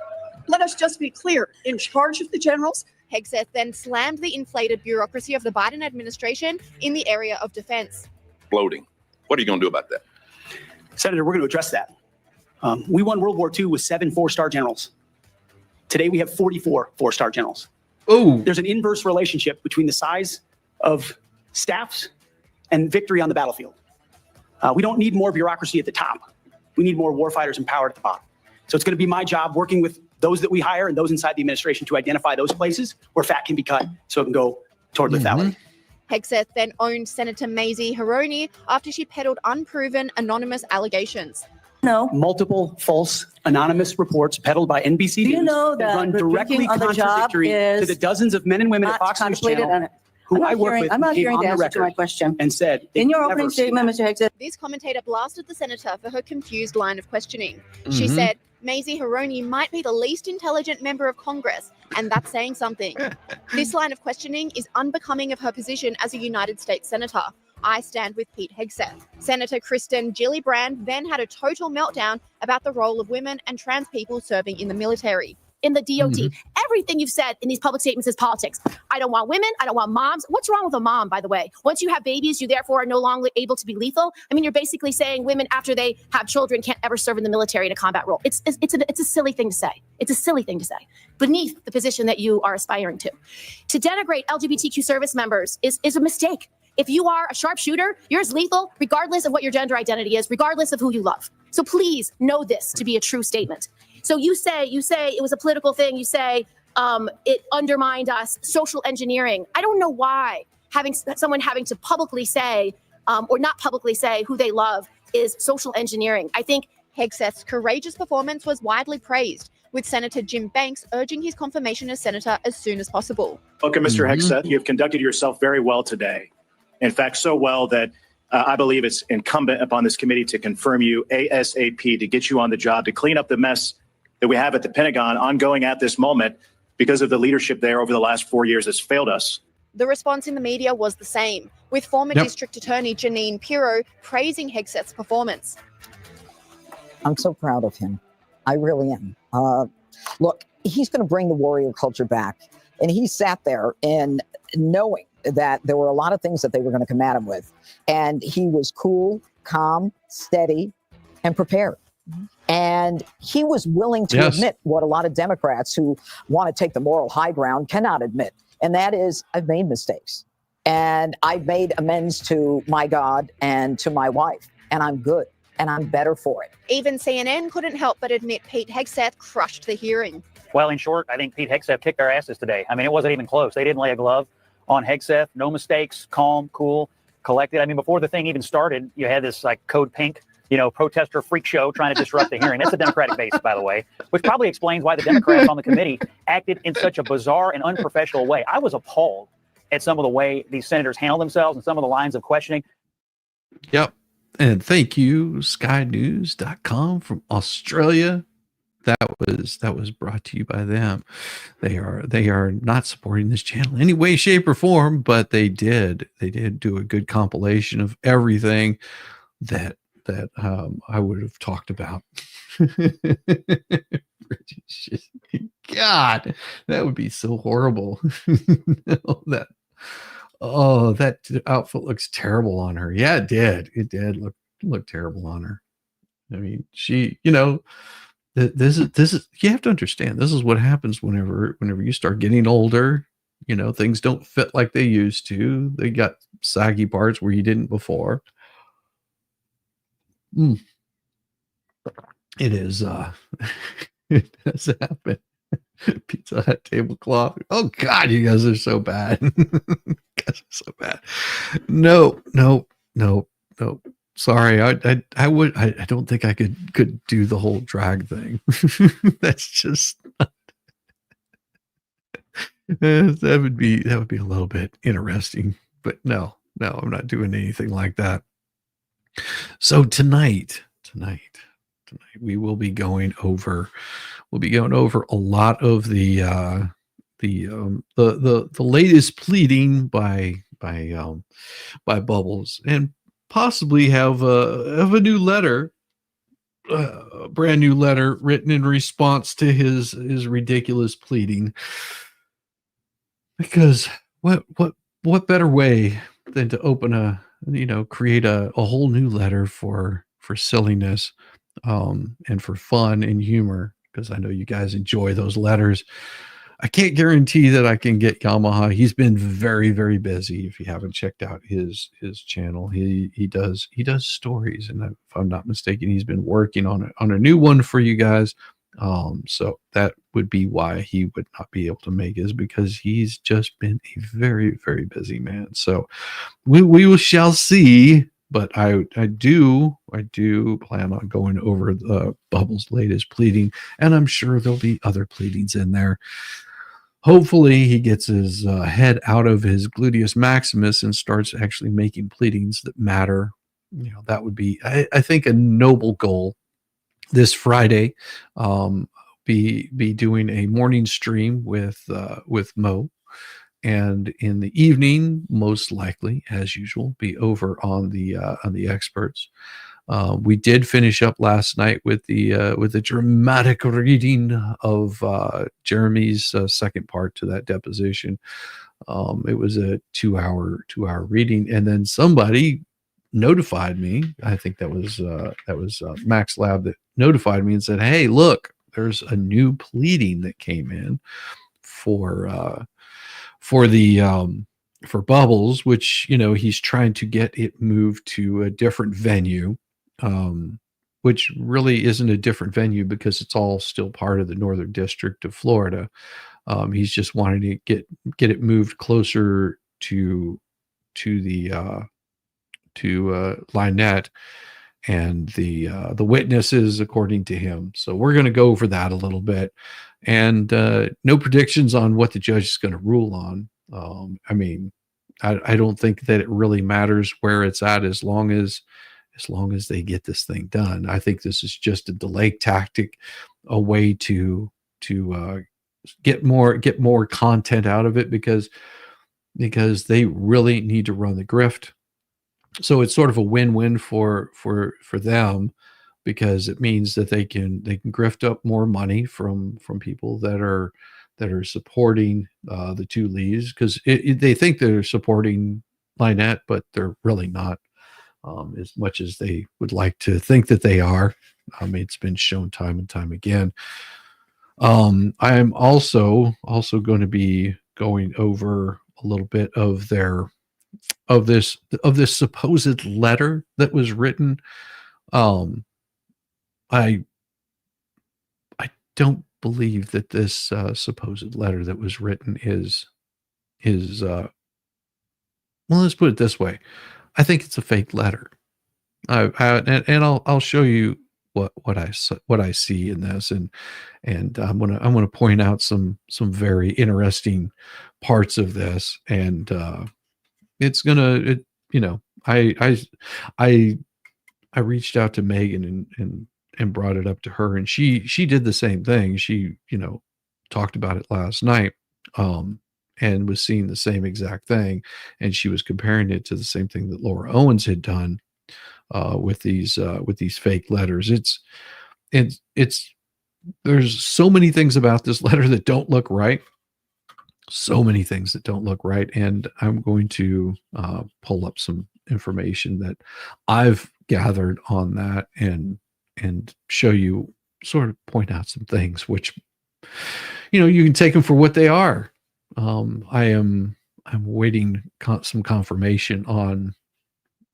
let us just be clear, in charge of the generals. Hegseth then slammed the inflated bureaucracy of the Biden administration in the area of defense. Bloating. What are you going to do about that? Senator, we're going to address that. We won World War II with 7 4-star generals. Today, we have 44 4-star generals. Oh, there's an inverse relationship between the size of staffs and victory on the battlefield. We don't need more bureaucracy at the top. We need more warfighters empowered at the bottom. So it's going to be my job working with those that we hire and those inside the administration to identify those places where fat can be cut so it can go toward lethality. Hegseth then owned Senator Mazie Hironie after she peddled unproven anonymous allegations. No. Multiple false anonymous reports peddled by NBC Do you News know that that run the directly drinking on the job contradictory to the dozens of men and women at Fox News Channel who I work with I'm not came hearing on the the answer to my record question. and said In your they've opening never seen statement, that. Mr. Hegseth, This commentator blasted the senator for her confused line of questioning. She said, Mazie Hironie might be the least intelligent member of Congress, and that's saying something. This line of questioning is unbecoming of her position as a United States Senator. I stand with Pete Hegseth. Senator Kristen Gillibrand then had a total meltdown about the role of women and trans people serving in the military. In the DOD, everything you've said in these public statements is politics. I don't want women. I don't want moms. What's wrong with a mom, by the way? Once you have babies, you therefore are no longer able to be lethal. I mean, you're basically saying women after they have children can't ever serve in the military in a combat role. It's a silly thing to say. It's a silly thing to say beneath the position that you are aspiring to. To denigrate LGBTQ service members is a mistake. If you are a sharpshooter, you're as lethal regardless of what your gender identity is, regardless of who you love. So please know this to be a true statement. So you say it was a political thing. You say it undermined us, social engineering. I don't know why having to publicly say or not publicly say who they love is social engineering. I think Hegseth's courageous performance was widely praised, with Senator Jim Banks urging his confirmation as senator as soon as possible. Welcome, Mr. Hegseth. You have conducted yourself very well today. In fact, so well that I believe it's incumbent upon this committee to confirm you ASAP, to get you on the job, to clean up the mess that we have at the Pentagon ongoing at this moment because of the leadership there over the last 4 years has failed us. The response in the media was the same, with former District Attorney Janine Pirro praising Hegseth's performance. I'm so proud of him. I really am. Look, he's going to bring the warrior culture back. And he sat there and knowing that there were a lot of things that they were going to come at him with. And he was cool, calm, steady, and prepared. And he was willing to admit what a lot of Democrats who want to take the moral high ground cannot admit. And that is, I've made mistakes. And I've made amends to my God and to my wife. And I'm good. And I'm better for it. Even CNN couldn't help but admit Pete Hegseth crushed the hearing. Well, in short, I think Pete Hegseth kicked our asses today. I mean, it wasn't even close. They didn't lay a glove on Hegseth. No mistakes, calm, cool, collected. I mean, before the thing even started, you had this like Code Pink, protester freak show trying to disrupt the hearing. That's the Democratic base, by the way, which probably explains why the Democrats on the committee acted in such a bizarre and unprofessional way. I was appalled at some of the way these senators handled themselves and some of the lines of questioning. Yep. And thank you, skynews.com from Australia. That was brought to you by them. They are not supporting this channel in any way, shape, or form, but they did do a good compilation of everything that I would have talked about. God, that would be so horrible. that outfit looks terrible on her. Yeah, it did. It did look terrible on her. I mean, she, this is you have to understand, this is what happens whenever you start getting older. Things don't fit like they used to. They got saggy parts where you didn't before. It is it does happen. Pizza Hut tablecloth. Oh God, you guys are so bad. You guys are so bad. No. Sorry, I don't think I could do the whole drag thing. That's just that would be a little bit interesting. But no, I'm not doing anything like that. So tonight we will be going over a lot of the latest pleading by Bubbles, and possibly have a new letter, a brand new letter written in response to his ridiculous pleading. Because what better way than to open create a whole new letter for silliness, and for fun and humor, because I know you guys enjoy those letters. I can't guarantee that I can get Yamaha. He's been very, very busy. If you haven't checked out his channel, he does stories, and if I'm not mistaken, he's been working on a new one for you guys. So that would be why he would not be able to make it, is because he's just been a very, very busy man. So we shall see. But I do plan on going over the Bubbles' latest pleading, and I'm sure there'll be other pleadings in there. Hopefully he gets his head out of his gluteus maximus and starts actually making pleadings that matter. That would be, I think, a noble goal. This Friday, be doing a morning stream with Mo. And in the evening, most likely, as usual, be over on the experts. We did finish up last night with the dramatic reading of Jeremy's second part to that deposition. It was a 2-hour reading, and then somebody notified me. I think that was Max Lab that notified me and said, "Hey, look, there's a new pleading that came in for Bubbles, which he's trying to get it moved to a different venue, which really isn't a different venue because it's all still part of the Northern District of Florida. He's just wanting to get it moved closer to Lynette and the witnesses, according to him. So we're going to go over that a little bit, and no predictions on what the judge is going to rule on. I mean, I don't think that it really matters where it's at, as long as they get this thing done. I think this is just a delay tactic, a way to get more content out of it, because they really need to run the grift. So it's sort of a win-win for them, because it means that they can grift up more money from people that are supporting the two leads, because they think they're supporting Lynette, but they're really not, as much as they would like to think that they are. It's been shown time and time again. I am also going to be going over a little bit of this supposed letter that was written. I don't believe that this supposed letter that was written is well, let's put it this way. I think it's a fake letter. And I'll show you what I see in this, and I'm gonna point out some very interesting parts of this, and it's gonna you know I reached out to Megan and brought it up to her, and she did the same thing. She talked about it last night, and was seeing the same exact thing, and she was comparing it to the same thing that Laura Owens had done with these fake letters. It's there's so many things about this letter that don't look right. So many things that don't look right, and I'm going to pull up some information that I've gathered on that and show you, sort of point out some things which you can take them for what they are. I'm waiting some confirmation on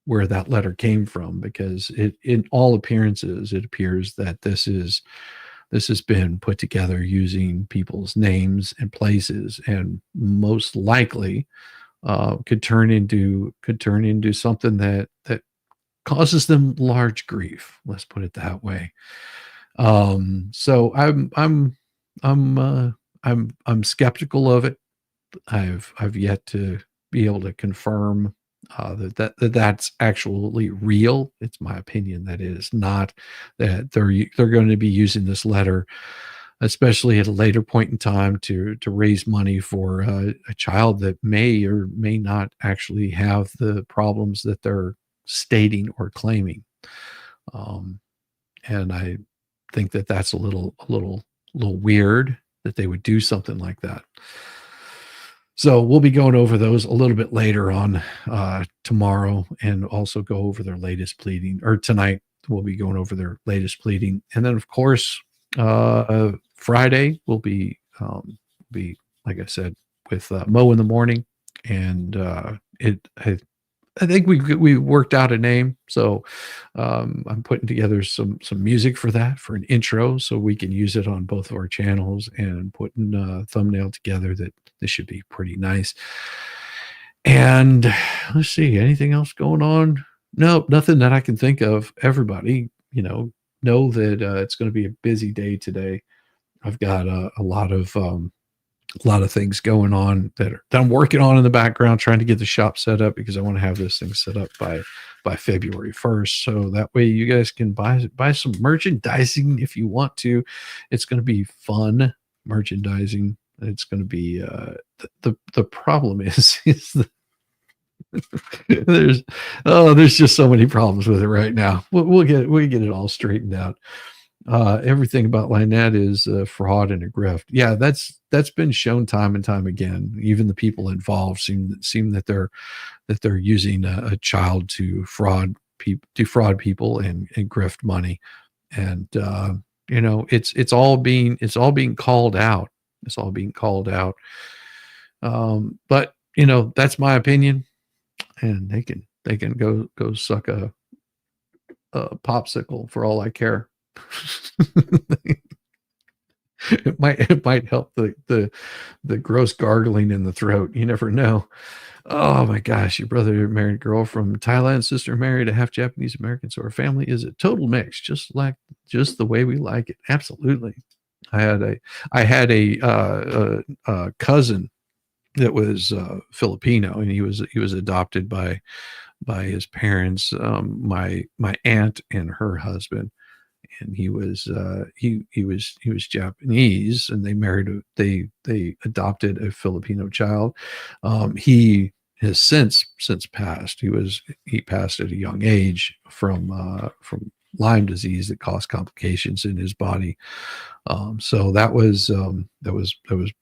where that letter came from, because in all appearances it appears that this has been put together using people's names and places, and most likely could turn into something that causes them large grief. Let's put it that way. So I'm skeptical of it. I've yet to be able to confirm that's actually real. It's my opinion that it is not, that they're going to be using this letter, especially at a later point in time, to raise money for a child that may or may not actually have the problems that they're stating or claiming. And I think that that's a little weird that they would do something like that. So we'll be going over those a little bit later on tomorrow, and also go over their latest pleading, or tonight we'll be going over their latest pleading. And then of course, Friday will be like I said, with Mo in the morning, and I think we worked out a name. So I'm putting together some music for that, for an intro, so we can use it on both of our channels, and putting a thumbnail together that this should be pretty nice. And let's see, anything else going on? No, nothing that I can think of. Everybody, know that it's going to be a busy day today. I've got a lot of things going on that I'm working on in the background, trying to get the shop set up, because I want to have this thing set up by February 1st. So that way you guys can buy some merchandising if you want to. It's going to be fun merchandising. It's going to be the problem is there's just so many problems with it right now. We'll get it all straightened out. Everything about Lynette is fraud and a grift. Yeah, that's been shown time and time again. Even the people involved seem that they're using a child to defraud people and grift money. And it's all being called out. It's all being called out. But that's my opinion, and they can go suck a popsicle for all I care. It might help the gross gargling in the throat. You never know. Oh my gosh, your brother married a girl from Thailand, sister married a half Japanese American, so our family is a total mix, just the way we like it. Absolutely. I had a cousin that was Filipino, and he was adopted by his parents, my aunt and her husband. And he was Japanese, and they adopted a Filipino child. He has since passed. He passed at a young age from Lyme disease that caused complications in his body. So that was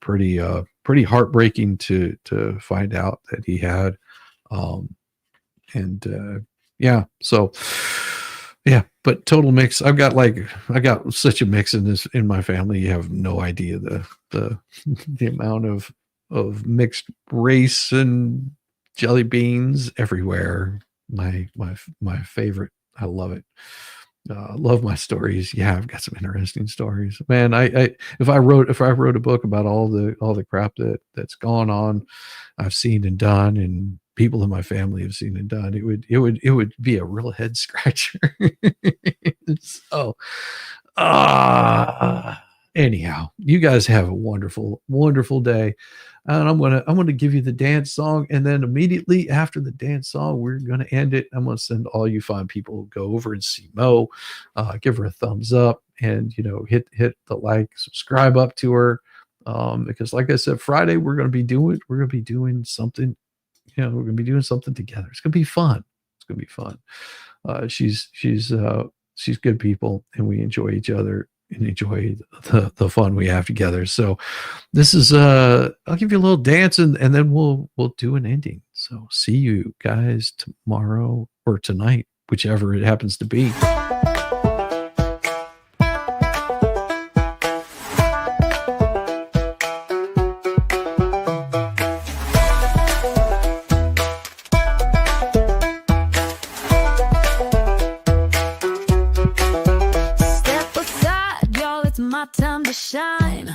pretty heartbreaking to find out that he had. Yeah, but total mix. I got such a mix in my family. You have no idea the amount of mixed race and jelly beans everywhere. My favorite. I love it. Love my stories. Yeah, I've got some interesting stories, man. If I wrote a book about all the crap that's gone on, I've seen and done, and people in my family have seen and done, it would be a real head scratcher. So, anyhow, you guys have a wonderful, wonderful day. And I'm gonna give you the dance song, and then immediately after the dance song, we're gonna end it. I'm gonna send all you fine people go over and see Mo, give her a thumbs up, and hit the like, subscribe up to her, because like I said, Friday we're gonna be doing something. We're gonna be doing something together. It's gonna be fun. It's gonna be fun. She's good people, and we enjoy each other and enjoy the fun we have together. So this is I'll give you a little dance, and then we'll do an ending. So see you guys tomorrow or tonight, whichever it happens to be. Time to shine.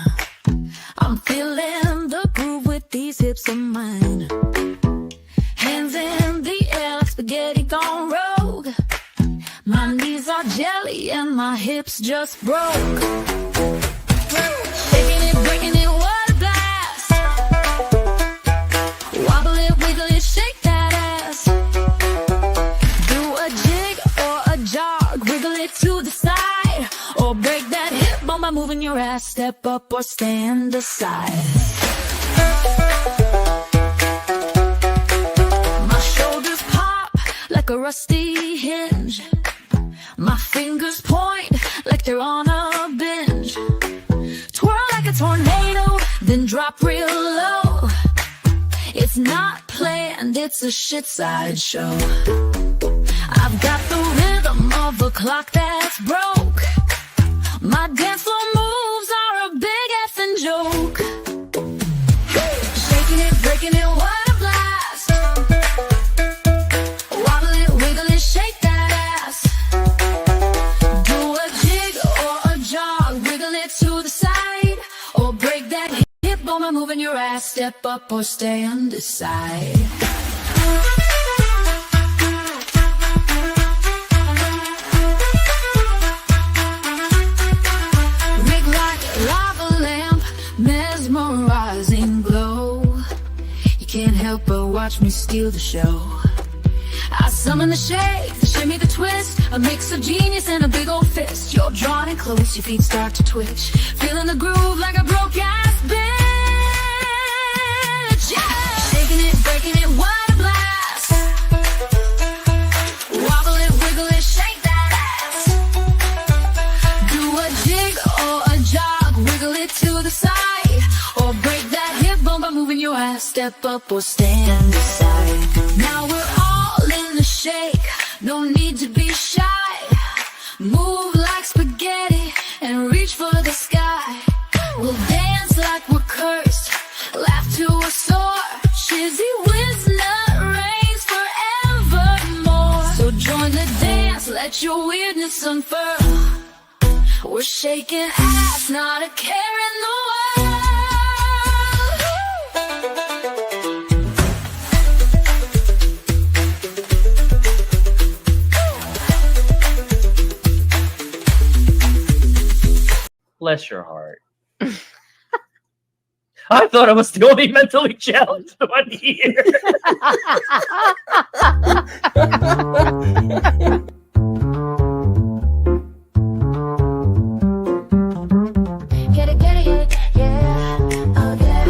I'm feeling the groove with these hips of mine. Hands in the air like spaghetti gone rogue. My knees are jelly and my hips just broke. Shaking it, breaking it, what a blast. Wobble it, wiggle it, shake that ass. Do a jig or a jog, wiggle it to the side, or break that hip by moving your ass. Step up or stand aside. My shoulders pop like a rusty hinge. My fingers point like they're on a binge. Twirl like a tornado, then drop real low. It's not planned, it's a shit sideshow. I've got the rhythm of a clock that's broke. My dance floor moves are a big effing joke. Shaking it, breaking it, what a blast. Wobble it, wiggle it, shake that ass. Do a jig or a jog, wiggle it to the side, or break that hip bone by moving your ass. Step up or stand aside. Mesmerizing glow. You can't help but watch me steal the show. I summon the shake, the shimmy, the twist, a mix of genius and a big old fist. You're drawn in close, your feet start to twitch, feeling the groove like a broke-ass bitch. Yeah! Shaking it, breaking it, what a blast. Wobble it, wiggle it, shake that ass. Do a jig or a jog, wiggle it to the side, or break that hip bone by moving your ass. Step up or stand aside. Now we're all in the shake, no need to be shy. Move like spaghetti and reach for the sky. We'll dance like we're cursed, laugh to a soar. Shizzy whiz nut reigns forevermore. So join the dance, let your weirdness unfurl. We're shaking ass, not a care in the world. Bless your heart. I thought I was the only mentally challenged one here. Get it, yeah, oh yeah.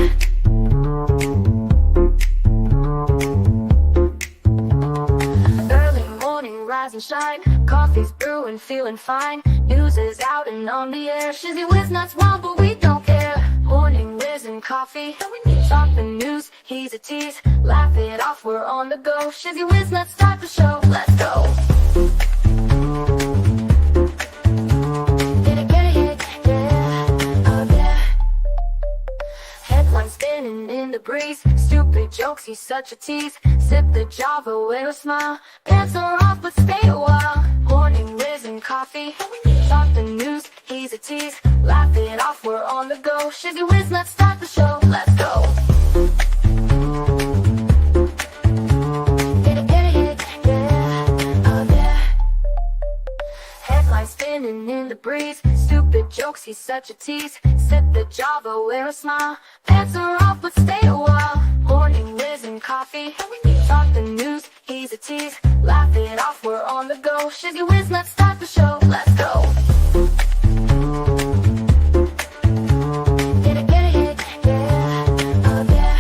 Early morning, rise and shine. Coffee's brewing, feeling fine. News is out and on the air. Shizzy whiz nuts wild, but we don't care. Morning, Whiz and Coffee. Talk the news, he's a tease. Laugh it off, we're on the go. Shizzy whiz nuts, start the show. Let's go. Get it, yeah, oh yeah. Headlines spinning in the breeze. Stupid jokes, he's such a tease. Sip the Java, wear a smile. Pants are off, but stay a while. Morning, Whiz and and Coffee. Talk the news, he's a tease. Laugh it off, we're on the go. Shizzy Whiz, let's start the show. Let's go. Hit it, yeah. Oh yeah. Headlines spinning in the breeze. Stupid jokes, he's such a tease. Sip the Java, wear a smile. Pants are off, but stay a while. Morning Whiz and Coffee. Talk the news, he's a tease. Laugh it off, we're on the go. Shizzy Whiz, let's start the show. Let's go. Hit it, yeah. Oh yeah.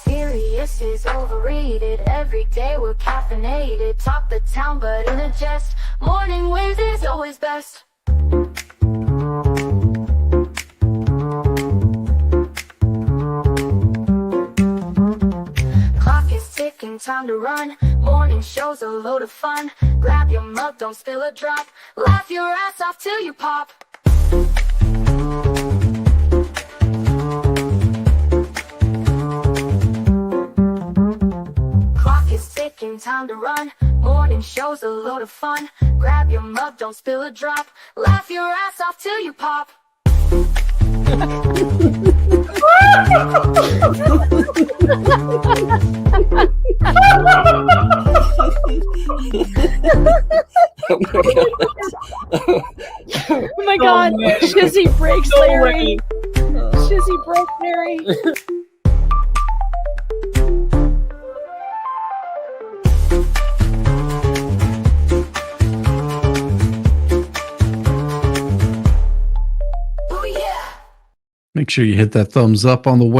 Serious is overrated. Every day we're caffeinated. Talk the town, but in a jest. Morning Whiz is always best. Clock is ticking, time to run. Morning show's a load of fun. Grab your mug, don't spill a drop. Laugh your ass off till you pop. Clock is ticking, time to run. Morning show's a load of fun. Grab your mug, don't spill a drop. Laugh your ass off till you pop. Oh my God. Shizzy breaks Larry. Shizzy broke Larry. Make sure you hit that thumbs up on the way.